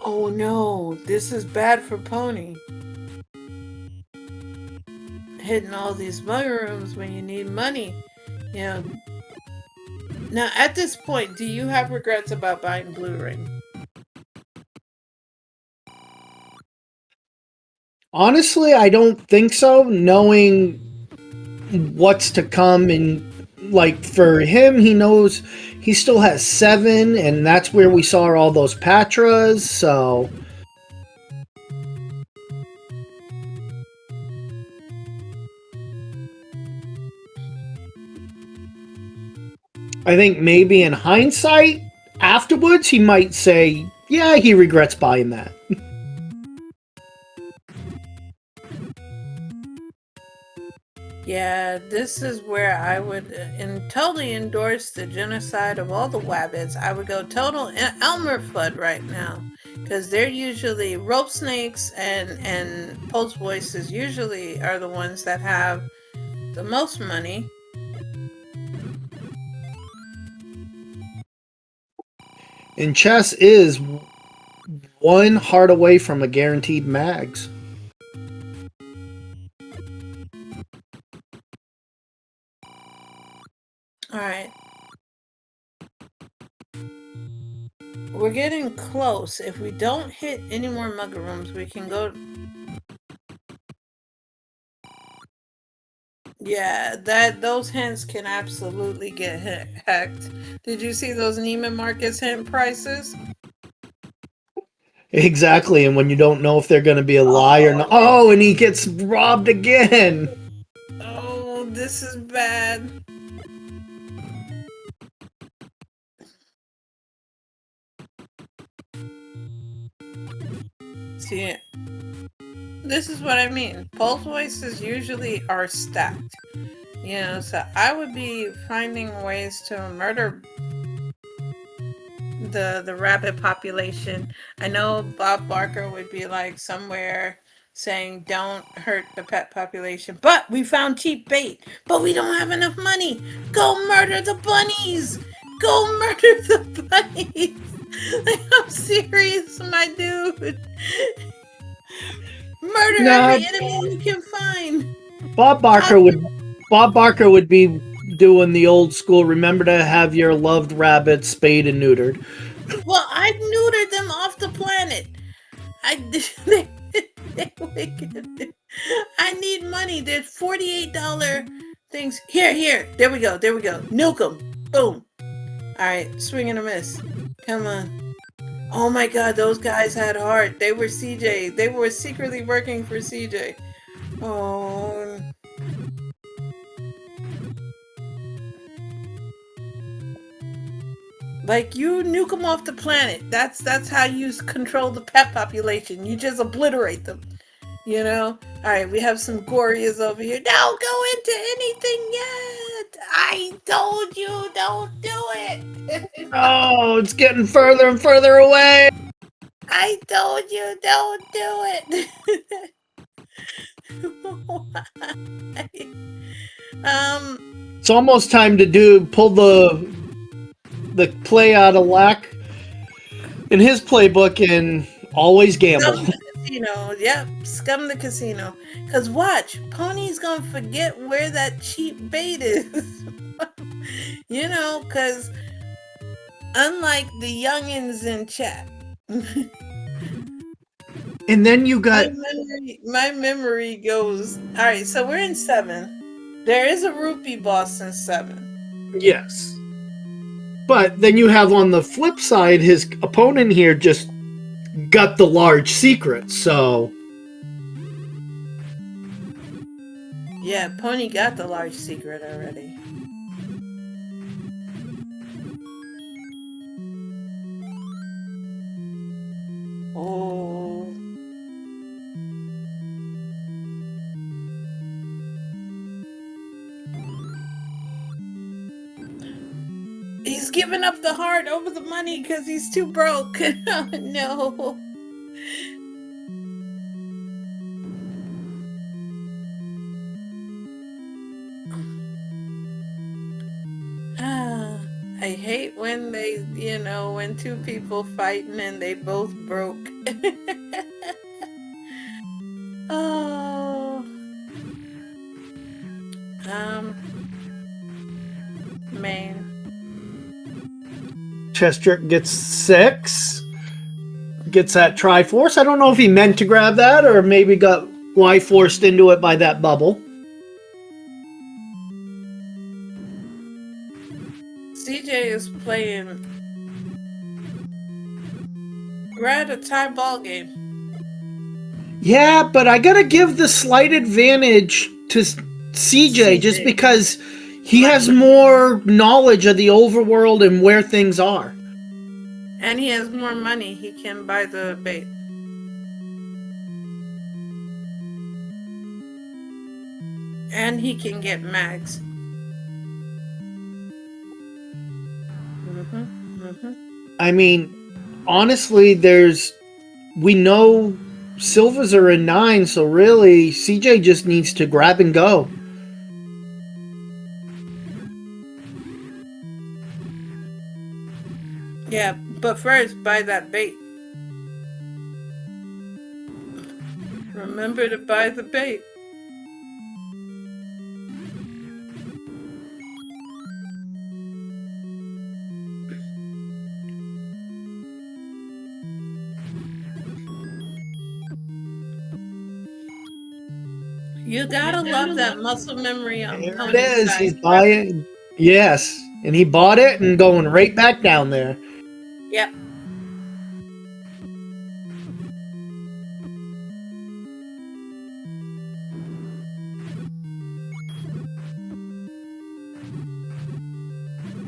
Oh no, this is bad for Pony. Hitting all these mugger rooms when you need money. You know. Now, at this point, do you have regrets about buying Blue Ring? Honestly, I don't think so, knowing what's to come. And like for him, he knows he still has 7, and that's where we saw all those Patras, so I think maybe in hindsight, afterwards, he might say, yeah, he regrets buying that. Yeah, this is where I would totally endorse the genocide of all the Wabbits. I would go total Elmer Flood right now, because they're usually rope snakes and Pulse Voices usually are the ones that have the most money. And chess is one heart away from a guaranteed mags. All right. We're getting close. If we don't hit any more mugger rooms, we can go. Yeah, those hints can absolutely get hacked. Did you see those Neiman Marcus hint prices? Exactly, and when you don't know if they're going to be a lie or not. Oh, and he gets robbed again. Oh, this is bad. See, this is what I mean. Pulse voices usually are stacked. You know, so I would be finding ways to murder the rabbit population. I know Bob Barker would be like somewhere saying don't hurt the pet population, but we found cheap bait, but we don't have enough money. Go murder the bunnies. Go murder the bunnies. Like, I'm serious, my dude. Murder Nah, every enemy you can find. Bob Barker would be doing the old school. Remember to have your loved rabbits spayed and neutered. Well, I neutered them off the planet. I they wicked. I need money. There's $48 things. Here. There we go. Nuke them. Boom. All right, swing and a miss. Come on. Oh my God, those guys had heart. They were CJ. They were secretly working for CJ. Oh. Like, you nuke them off the planet. That's how you control the pet population. You just obliterate them. You know? Alright, we have some Gorias over here. Don't go into anything yet! I told you, don't do it! Oh, it's getting further and further away. I told you, don't do it! It's almost time to pull the play out of Lack in his playbook and always gamble. Scum the casino. Yep, scum the casino. Cause watch, Pony's gonna forget where that cheap bait is. You know, cause unlike the youngins in chat. And then you got my memory goes. Alright, so we're in 7. There is a rupee boss in 7. yes. But then you have on the flip side, his opponent here just got the large secret, so Yeah, Pony got the large secret already. Oh. He's giving up the heart over the money because he's too broke. Oh, no. I hate when they, when two people fighting and they both broke. Oh. Main. chessjerk gets 6. Gets that Triforce. I don't know if he meant to grab that or maybe got Y-forced into it by that bubble. CJ is playing. We're at a tie ball game. Yeah, but I gotta give the slight advantage to CJ just because he has more knowledge of the overworld and where things are. And he has more money. He can buy the bait. And he can get mags. I mean, honestly, we know Silvers are in 9, so really, CJ just needs to grab and go. Yeah, but first, buy that bait. Remember to buy the bait. You gotta love that muscle memory on There it Pony's is. side. He's buying. Yes, and he bought it and going right back down there. Yep.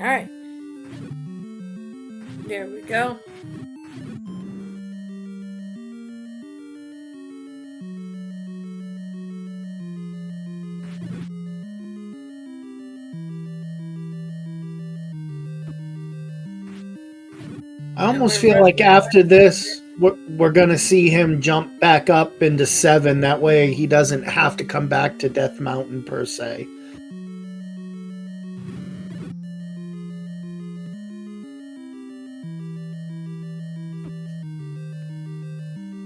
All right. There we go. I almost feel like after this, we're going to see him jump back up into 7. That way he doesn't have to come back to Death Mountain per se.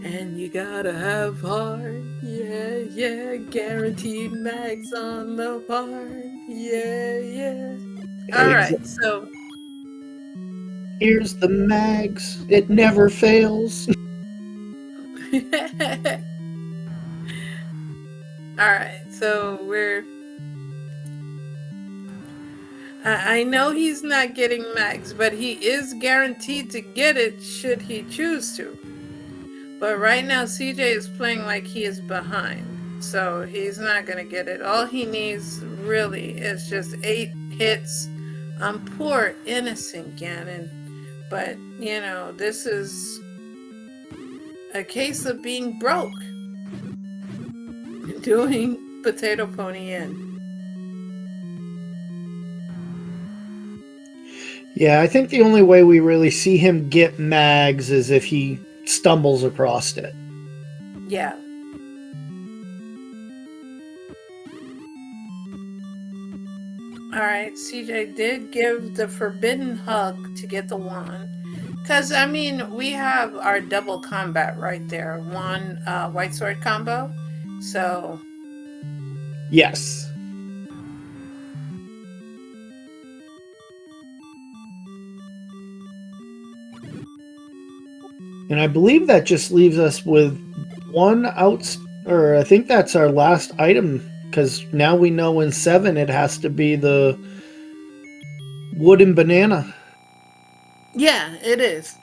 And you gotta have heart. Yeah, yeah. Guaranteed mags on the part. Yeah, yeah. All right, so. Here's the mags. It never fails. Alright, so I know he's not getting max, but he is guaranteed to get it should he choose to. But right now, CJ is playing like he is behind, so he's not gonna get it. All he needs really is just 8 hits on poor innocent Ganon. But, this is a case of being broke. Doing Potato Pony in. Yeah, I think the only way we really see him get mags is if he stumbles across it. Yeah. Alright, CJ did give the forbidden hug to get the wand. Because, we have our double combat right there. One white sword combo. So. Yes. And I believe that just leaves us with one or I think that's our last item, because now we know in 7 it has to be the wooden banana. Yeah, it is.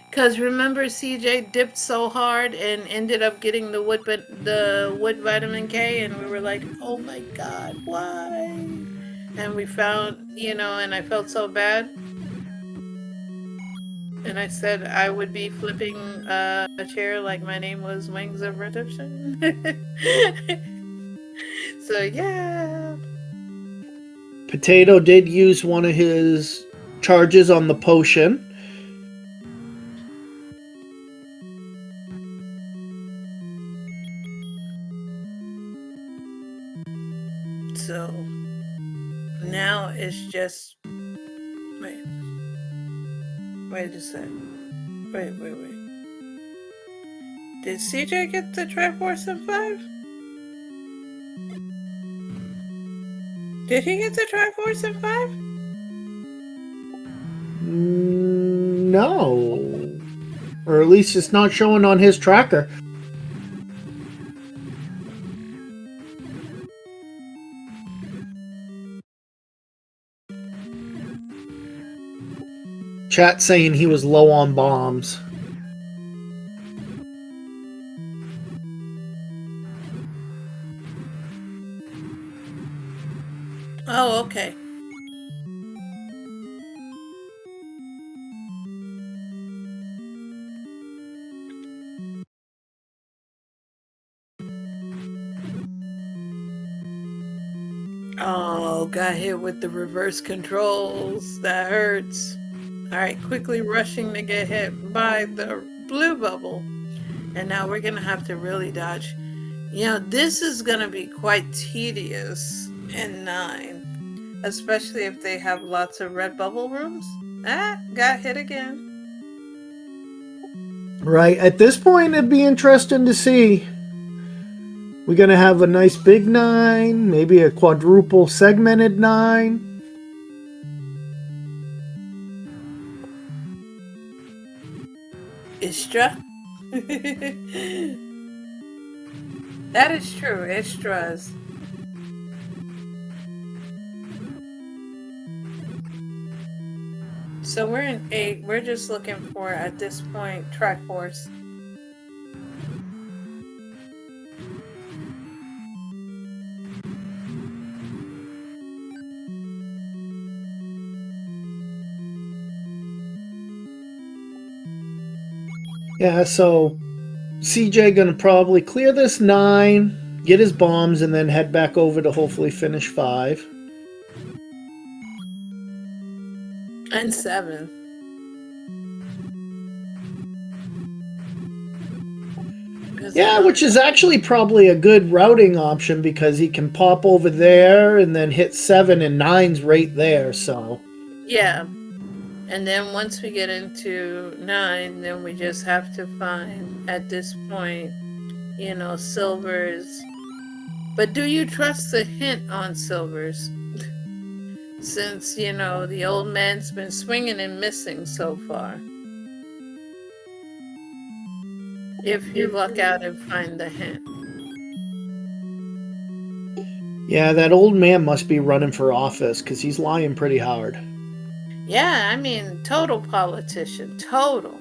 Because remember, CJ dipped so hard and ended up getting the wood vitamin K, and we were like, oh my god, why? And we found, and I felt so bad. And I said I would be flipping a chair like my name was Wings of Redemption. So, yeah. Potato did use one of his charges on the potion. So now it's just Wait. Wait a sec. Wait. Did CJ get the Triforce in 5? Did he get the Triforce in 5? No. Or at least it's not showing on his tracker. Chat saying he was low on bombs. Oh, okay. Oh, got hit with the reverse controls. That hurts. Alright, quickly rushing to get hit by the blue bubble. And now we're going to have to really dodge. You know, this is going to be quite tedious in 9. Especially if they have lots of red bubble rooms. Ah, got hit again. Right. At this point, it'd be interesting to see. We're going to have a nice big 9, maybe a quadruple segmented 9. Istra? That is true, Istras. So we're in 8. We're just looking for, at this point, Triforce. Yeah, so CJ gonna probably clear this 9, get his bombs, and then head back over to hopefully finish 5. And 7. Yeah, which is actually probably a good routing option because he can pop over there and then hit 7 and 9's right there, so. Yeah. And then once we get into 9, then we just have to find, at this point, you know, silvers. But do you trust the hint on silvers? Since, you know, the old man's been swinging and missing so far. If you luck out and find the hint. Yeah, that old man must be running for office because he's lying pretty hard. Yeah, I mean, total politician. Total.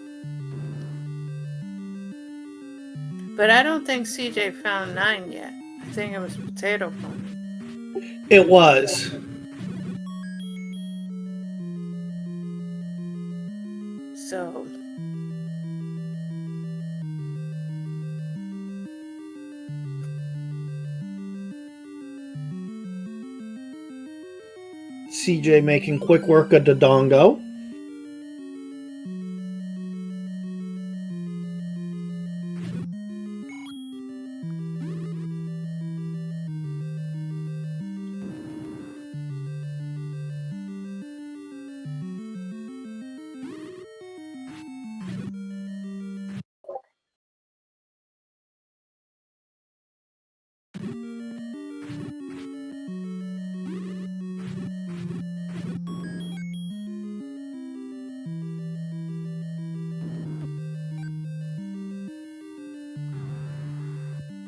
But I don't think CJ found 9 yet. I think it was Potato Pony. It was. So... CJ making quick work of Dodongo.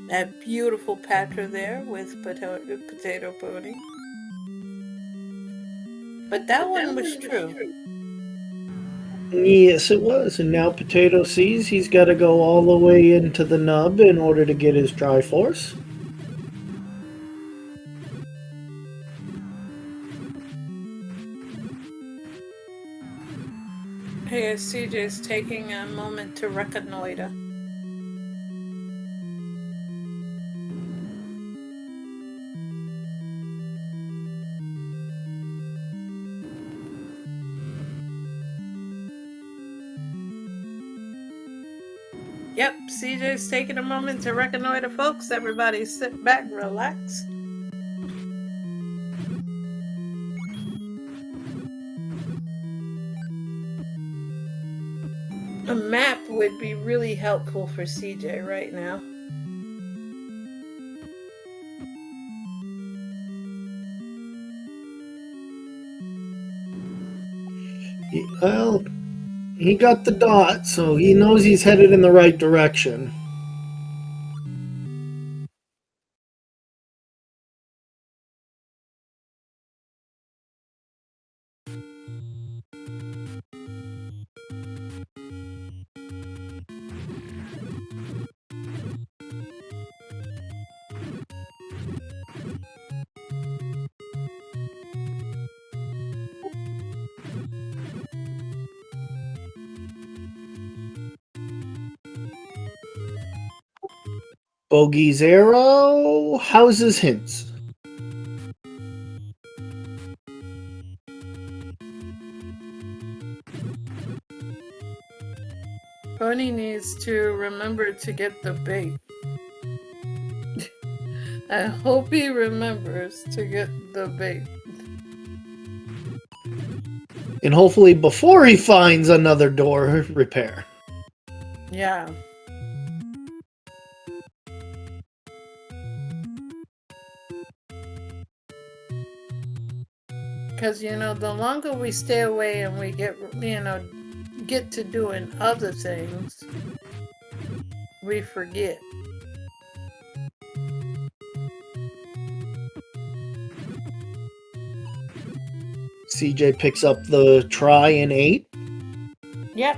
That beautiful Patra there with Potato Pony. But that one was true. Yes, it was. And now Potato sees he's got to go all the way into the nub in order to get his Triforce. Here, CJ's taking a moment to reconnoiter. Yep, CJ's taking a moment to reconnoiter, folks. Everybody sit back, relax. A map would be really helpful for CJ right now. Well, he got the dot, so he knows he's headed in the right direction. Bogey's arrow, houses hints. Pony needs to remember to get the bait. I hope he remembers to get the bait. And hopefully before he finds another door repair. Yeah. Because, you know, the longer we stay away and we get, you know, get to doing other things, we forget. CJ picks up the try in 8. Yep.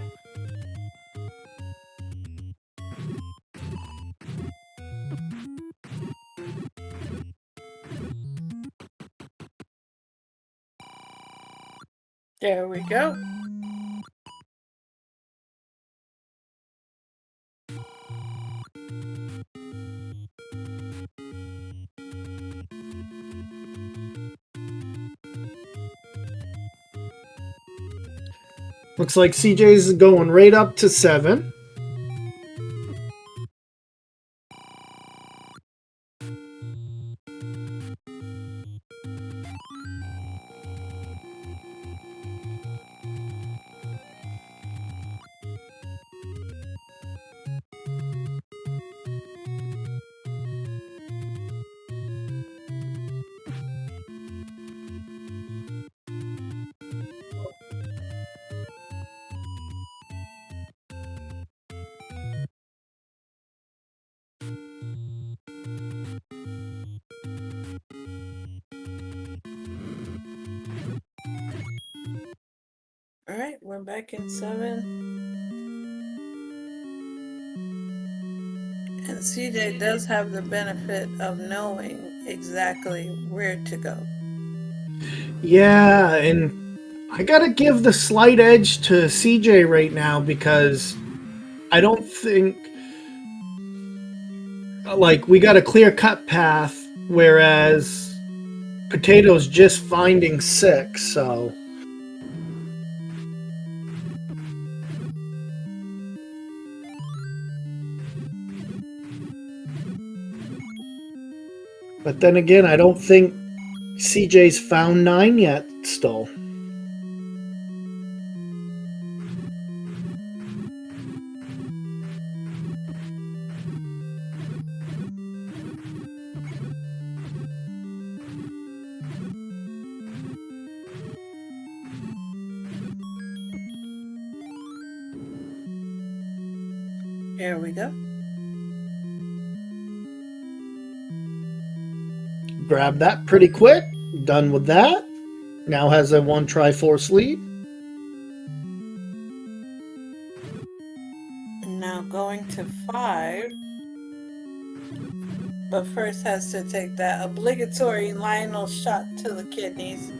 There we go. Looks like CJ's going right up to 7. All right, we're back in 7. And CJ does have the benefit of knowing exactly where to go. Yeah, and I gotta give the slight edge to CJ right now because I don't think like we got a clear cut path, whereas Potato's just finding 6, so but then again, I don't think CJ's found 9 yet still. Here we go. Grab that pretty quick. Done with that. Now has a 1 Triforce lead. Now going to 5. But first has to take that obligatory Lionel shot to the kidneys.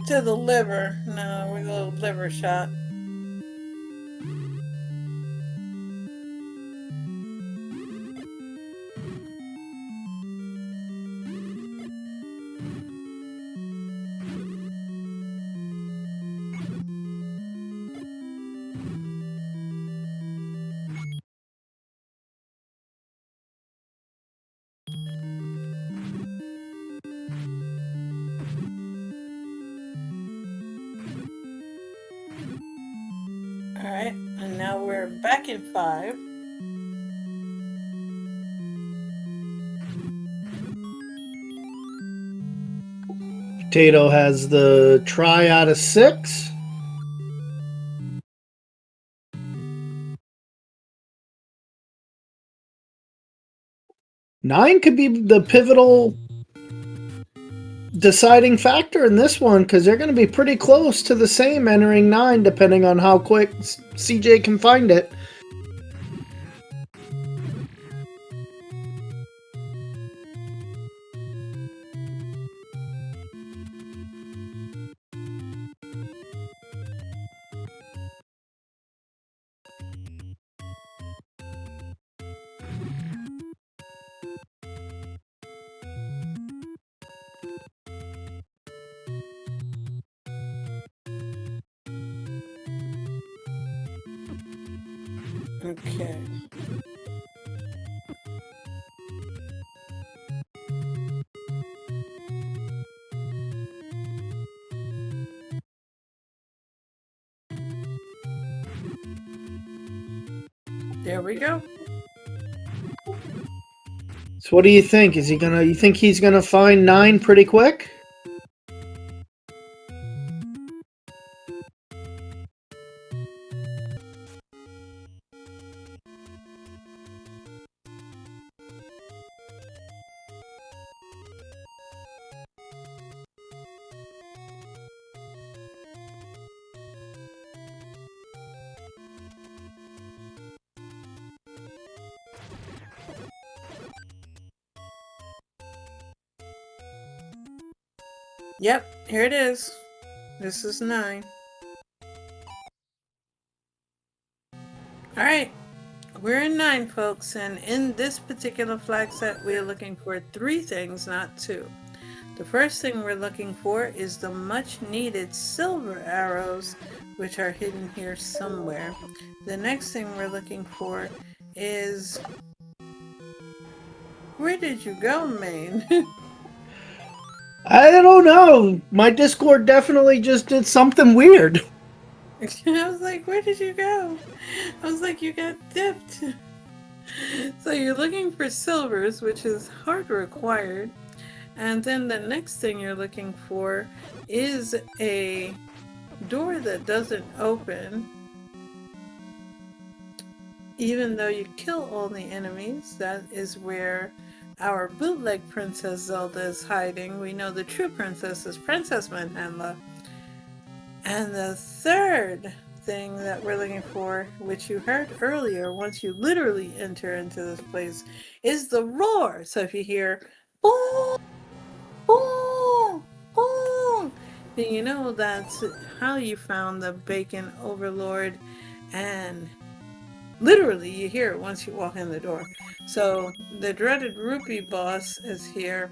To the liver. No, we're a little liver shot. back in 5. Potato has the try out of 6. Nine could be the pivotal deciding factor in this one because they're going to be pretty close to the same entering 9 depending on how quick CJ can find it. Okay. There we go. So what do you think? You think he's gonna find 9 pretty quick? Yep, here it is. This is 9. Alright, we're in 9, folks, and in this particular flag set, we're looking for 3 things, not 2. The first thing we're looking for is the much needed silver arrows, which are hidden here somewhere. The next thing we're looking for is... Where did you go, Maine? I don't know. My Discord definitely just did something weird. I was like, where did you go? I was like, you got dipped. So you're looking for silvers, which is hard required. And then the next thing you're looking for is a door that doesn't open. Even though you kill all the enemies, that is where our bootleg Princess Zelda is hiding. We know the true princess is Princess Manhandla. And the third thing that we're looking for, which you heard earlier, once you literally enter into this place, is the roar. So if you hear boom, boom, boom, then you know that's how you found the Bacon Overlord. And literally you hear it once you walk in the door. So the dreaded rupee boss is here.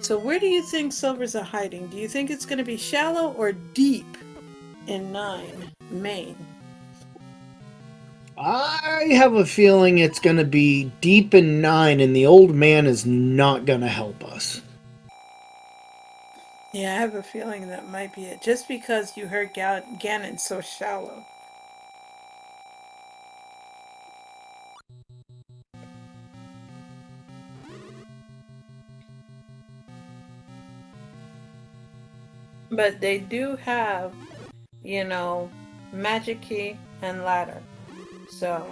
So where do you think silvers are hiding? Do you think it's going to be shallow or deep in 9, Maine? I have a feeling it's going to be deep in 9 and the old man is not going to help us. Yeah, I have a feeling that might be it. Just because you heard Ganon so shallow. But they do have, you know, magic key and ladder. So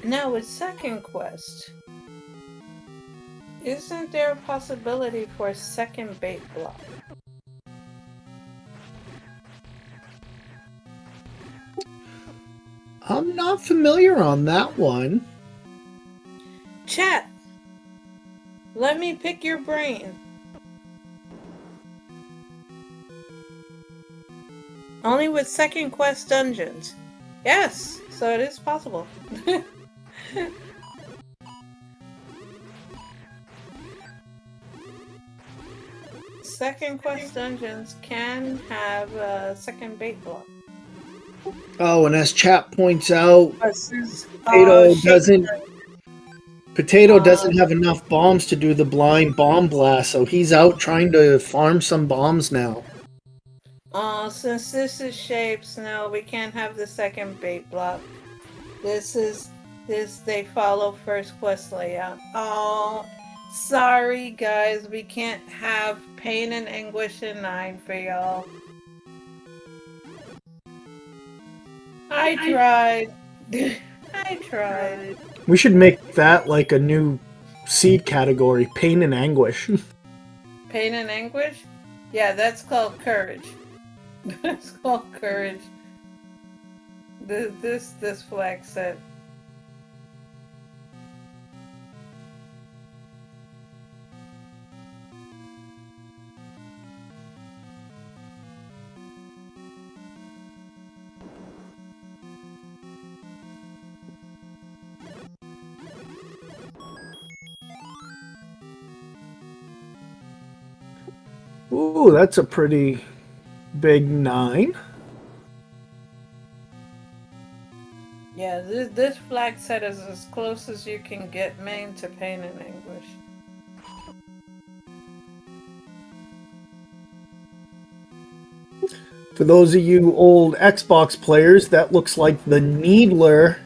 now with second quest, isn't there a possibility for a second bait block? I'm not familiar on that one. Chat, let me pick your brain. Only with second quest dungeons. Yes, so it is possible. Second quest dungeons can have a second bait block. Oh, and as chat points out, Potato doesn't have enough bombs to do the blind bomb blast, so he's out trying to farm some bombs now. Since this is shapes, no, we can't have the second bait block. They follow first quest layout. Oh, sorry guys, we can't have Pain and Anguish in 9 for y'all. I tried. I tried. We should make that like a new seed category, pain and anguish. Pain and Anguish? Yeah, that's called Courage. That's called Courage. This flag set. Ooh, that's a pretty big 9. Yeah, this flag set is as close as you can get main to Pain and Anguish. For those of you old Xbox players, that looks like the Needler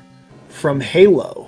from Halo.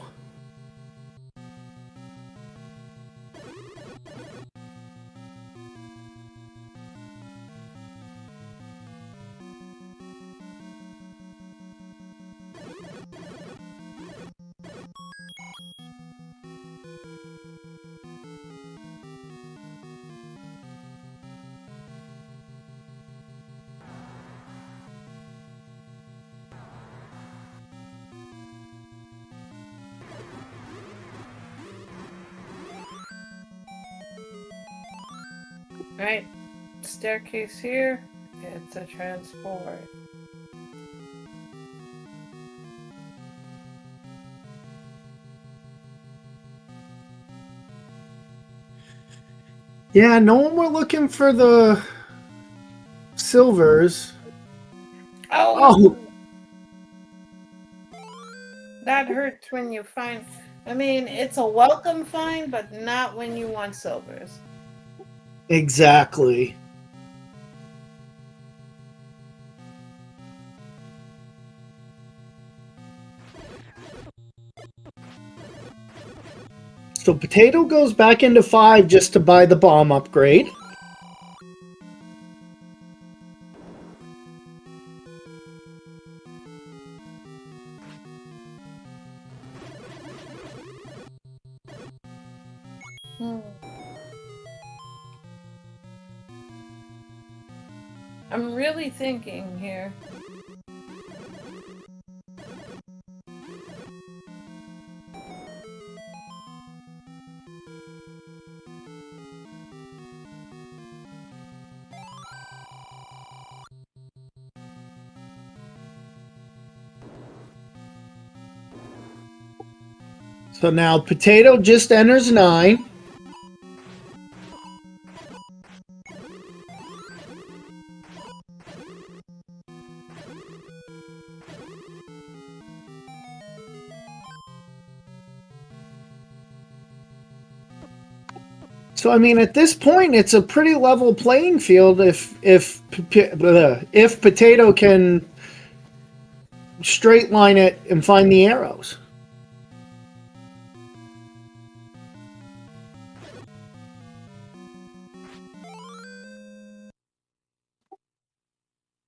Right, staircase here, it's a transport. Yeah, no one were looking for the silvers. Oh! That hurts when you find... I mean, it's a welcome find, but not when you want silvers. Exactly. So Potato goes back into 5 just to buy the bomb upgrade. I'm really thinking here. So now Potato just enters 9. So I mean, at this point, it's a pretty level playing field if Potato can straight line it and find the arrows.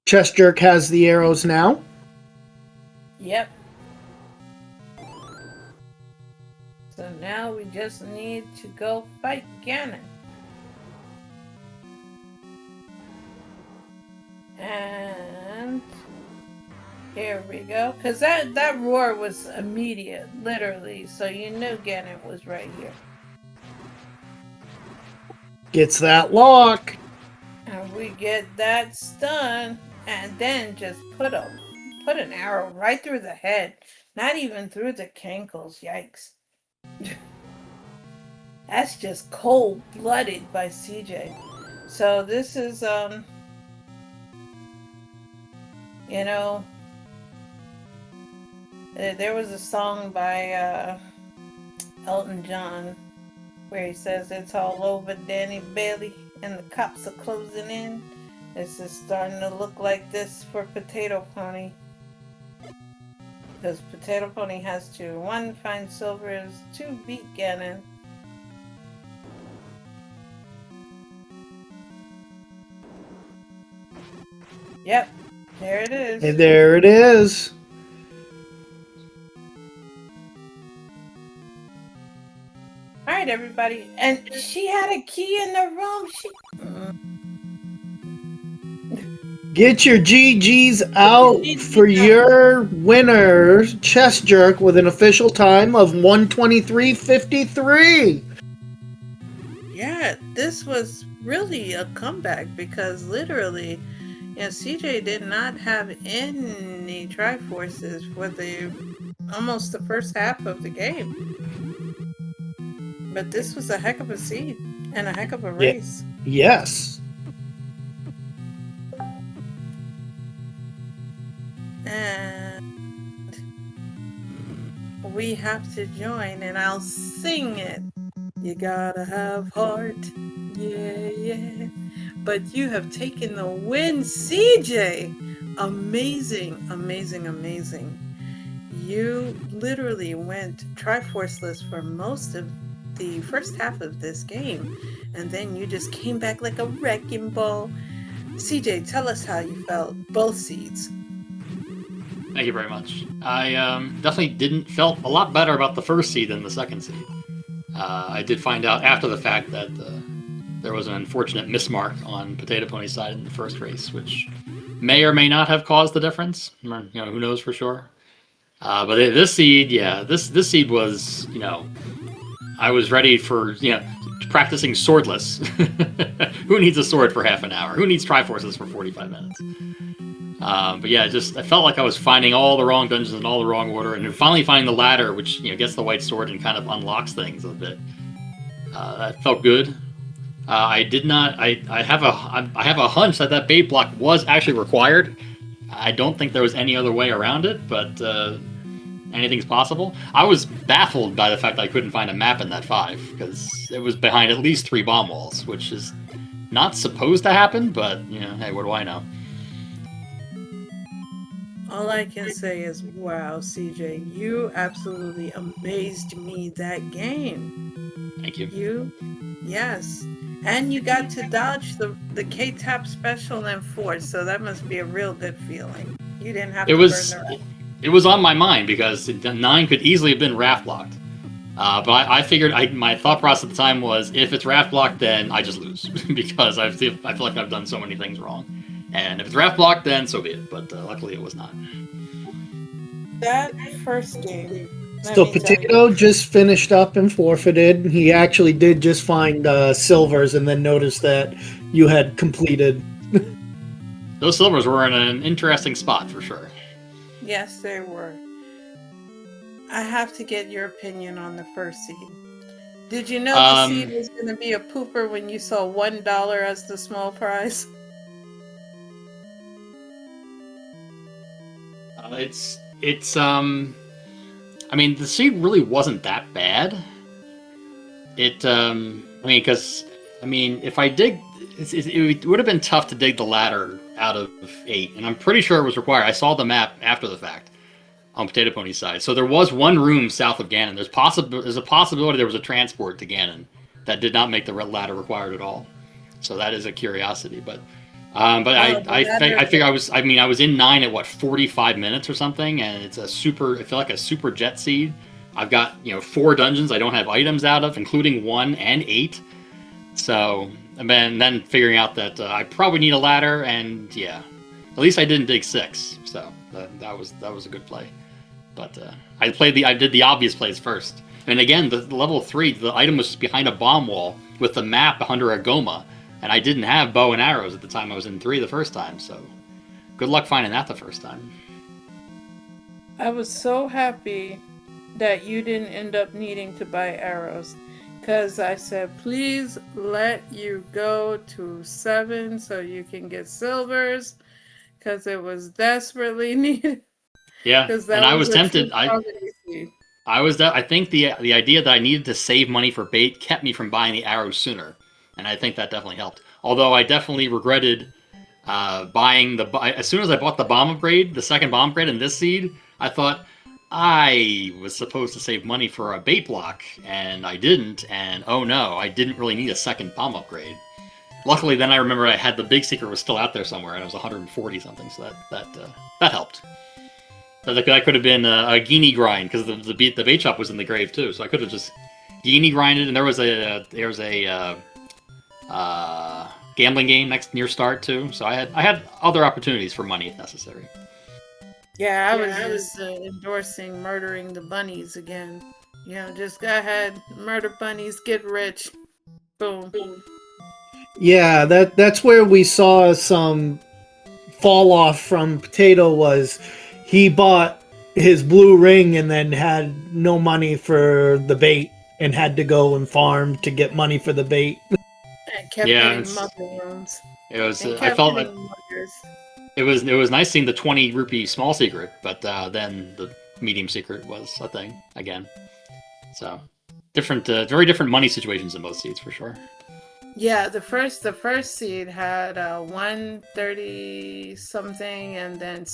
Chessjerk has the arrows now. Yep. So now we just need to go fight Ganon. And here we go. Because that roar was immediate, literally. So you knew Ganon was right here. Gets that lock. And we get that stun. And then just put an arrow right through the head. Not even through the cankles. Yikes. That's just cold-blooded by CJ. So this is, you know, there was a song by Elton John where he says it's all over Danny Bailey and the cops are closing in. This is starting to look like this for Potato Pony. Because Potato Pony has to 1. Find silvers, 2. Beat Ganon. Yep, there it is. And there it is. All right, everybody. And she had a key in the room. Get your GGs out for your winner, chessjerk, with an official time of 1:23:53. Yeah, this was really a comeback because literally, CJ did not have any Triforces for almost the first half of the game. But this was a heck of a seed and a heck of a race. Yes. And we have to join, and I'll sing it. You gotta have heart, yeah. But you have taken the win, CJ. Amazing, amazing, amazing. You literally went Triforceless for most of the first half of this game, and then you just came back like a wrecking ball. CJ, tell us how you felt. Both seeds. Thank you very much. I definitely felt a lot better about the first seed than the second seed. I did find out after the fact that there was an unfortunate mismark on Potato Pony's side in the first race, which may or may not have caused the difference. Who knows for sure. But this seed, this seed was, I was ready for, practicing swordless. Who needs a sword for half an hour? Who needs Triforces for 45 minutes? But yeah, I felt like I was finding all the wrong dungeons in all the wrong order, and then finally finding the ladder, which gets the white sword and kind of unlocks things a bit. That felt good. I did not. I have a hunch that bait block was actually required. I don't think there was any other way around it, but anything's possible. I was baffled by the fact that I couldn't find a map in that 5 because it was behind at least 3 bomb walls, which is not supposed to happen. But hey, what do I know? All I can say is, wow, CJ, you absolutely amazed me that game. Thank you. Yes. And you got to dodge the K-Tap special in 4, so that must be a real good feeling. You didn't have to burn the raft. It was on my mind because 9 could easily have been raft blocked. But I figured my thought process at the time was, if it's raft blocked, then I just lose because I feel like I've done so many things wrong. And if it's raft blocked, then so be it. But luckily, it was not. That first game. So Potato just finished up and forfeited. He actually did just find silvers and then noticed that you had completed. Those silvers were in an interesting spot for sure. Yes, they were. I have to get your opinion on the first seed. Did you know the seed was going to be a pooper when you saw $1 as the small prize? I mean, the seed really wasn't that bad. If I dig, it would have been tough to dig the ladder out of 8, and I'm pretty sure it was required. I saw the map after the fact on Potato Pony's side. So there was one room south of Ganon. There's a possibility there was a transport to Ganon that did not make the ladder required at all. So that is a curiosity, I figure I was in 9 at 45 minutes or something, and it's I feel like a super jet seed. I've got 4 dungeons I don't have items out of, including 1 and 8. So and then figuring out that I probably need a ladder, and at least I didn't dig 6, so that was a good play. But I did the obvious plays first, and again the level 3, the item was behind a bomb wall with the map under a Goma. And I didn't have bow and arrows at the time I was in 3 the first time, so good luck finding that the first time. I was so happy that you didn't end up needing to buy arrows, because I said, please let you go to 7 so you can get silvers, because it was desperately needed. Yeah, and I was tempted. I think the idea that I needed to save money for bait kept me from buying the arrows sooner. And I think that definitely helped. Although I definitely regretted buying as soon as I bought the bomb upgrade, the second bomb upgrade in this seed, I thought I was supposed to save money for a bait block, and I didn't. And oh no, I didn't really need a second bomb upgrade. Luckily, then I remember I had the big secret was still out there somewhere, and it was 140 something, so that helped. That could have been a Genie grind because the bait shop was in the grave too, so I could have just Genie grinded, and there was a gambling game near start too, so I had other opportunities for money if necessary. Yeah, I was just endorsing murdering the bunnies again. You know, just go ahead, murder bunnies, get rich. Boom. Yeah, that's where we saw some fall off from Potato. Was he bought his blue ring and then had no money for the bait and had to go and farm to get money for the bait. And kept getting mucker rooms. It was. I felt like it was nice seeing the 20 rupee small secret, but then the medium secret was a thing again. So different, very different money situations in both seeds for sure. Yeah, the first seed had 130 something, and then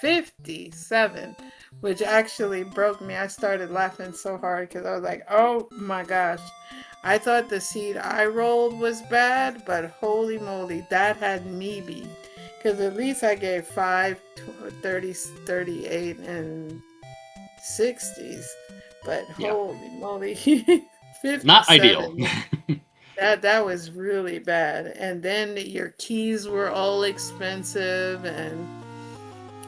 57, which actually broke me. I started laughing so hard because I was like, "Oh my gosh!" I thought the seed I rolled was bad, but holy moly, that had me beat. Because at least I gave 5, 30, 38, and 60s, but holy moly, 57. Not ideal. That was really bad. And then your keys were all expensive, and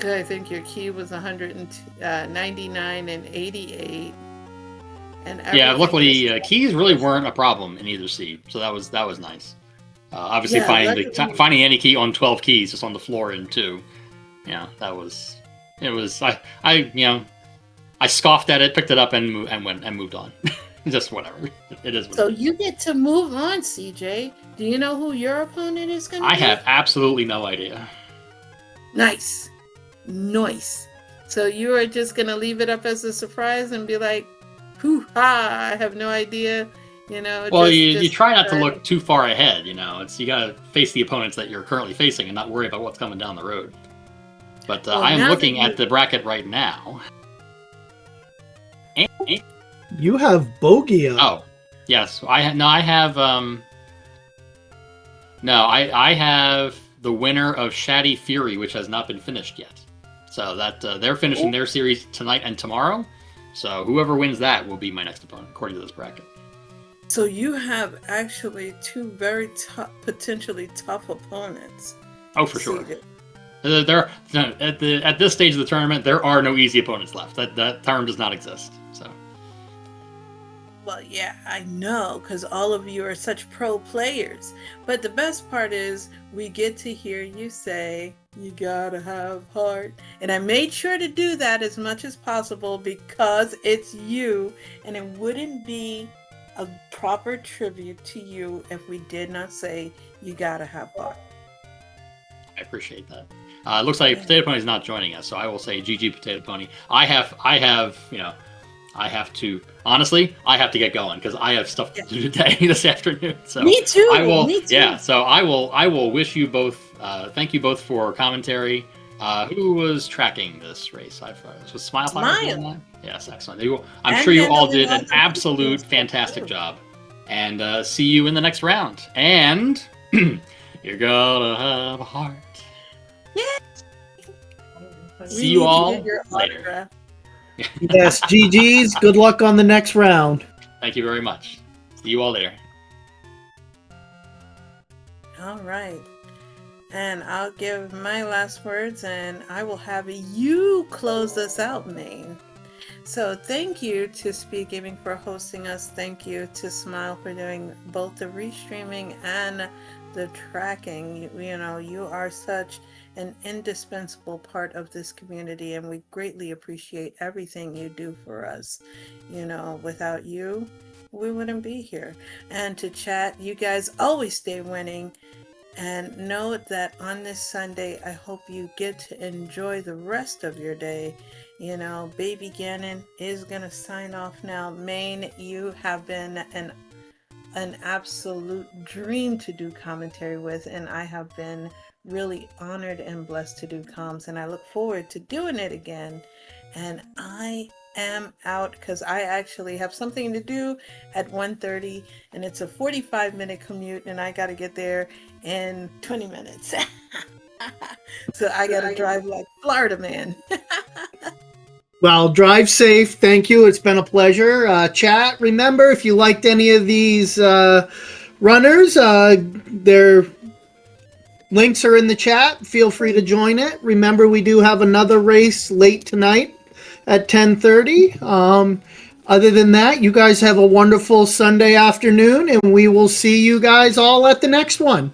I think your key was 199 and 88. And yeah, luckily keys really weren't a problem in either seed, so that was nice. Obviously, finding any key on 12 keys just on the floor in 2, yeah, it was. I scoffed at it, picked it up, and moved on. Just whatever. It is. So you get to move on, CJ. Do you know who your opponent is going to be? I have absolutely no idea. Nice. So you are just going to leave it up as a surprise and be like, hoo-ha, I have no idea. You know. Well, you try not to look too far ahead. You know, you got to face the opponents that you're currently facing and not worry about what's coming down the road. But I am looking at the bracket right now. You have Bogey up. Oh, yes. I have the winner of Shaddy Fury, which has not been finished yet. So that they're finishing their series tonight and tomorrow. So whoever wins that will be my next opponent, according to this bracket. So you have actually 2 very potentially tough opponents. Oh, for sure. At this stage of the tournament, there are no easy opponents left. That term does not exist. So. Well, yeah, I know, because all of you are such pro players. But the best part is we get to hear you say, you gotta have heart. And I made sure to do that as much as possible because it's you. And it wouldn't be a proper tribute to you if we did not say, you gotta have heart. I appreciate that. It looks like Potato Pony is not joining us, so I will say GG Potato Pony. I have to get going because I have stuff to do today, this afternoon. So me too. Me too. Yeah. So I will wish you both. Thank you both for commentary. Who was tracking this race? Was Smile. Yes, excellent. I'm sure you all did an absolute fantastic job. And see you in the next round. And you're gonna have a heart. Yeah. See you all later. Yes, GG's. Good luck on the next round. Thank you very much. See you all later. All right. And I'll give my last words, and I will have you close us out, Maine. So thank you to SpeedGaming for hosting us. Thank you to Smile for doing both the restreaming and the tracking. You know, you are such an indispensable part of this community, and we greatly appreciate everything you do for us. You know, without you, we wouldn't be here. And to chat, you guys always stay winning. And know that on this Sunday, I hope you get to enjoy the rest of your day. You know, Baby Ganon is going to sign off now. Maine, you have been an absolute dream to do commentary with, and I have been really honored and blessed to do comms, and I look forward to doing it again. And I am out because I actually have something to do at 1:30, and it's a 45-minute commute, and I got to get there in 20 minutes. So I got to drive like Florida man. Well, drive safe. Thank you. It's been a pleasure. Chat, remember, if you liked any of these runners, their links are in the chat. Feel free to join it. Remember, we do have another race late tonight at 10:30. Other than that, you guys have a wonderful Sunday afternoon, and we will see you guys all at the next one.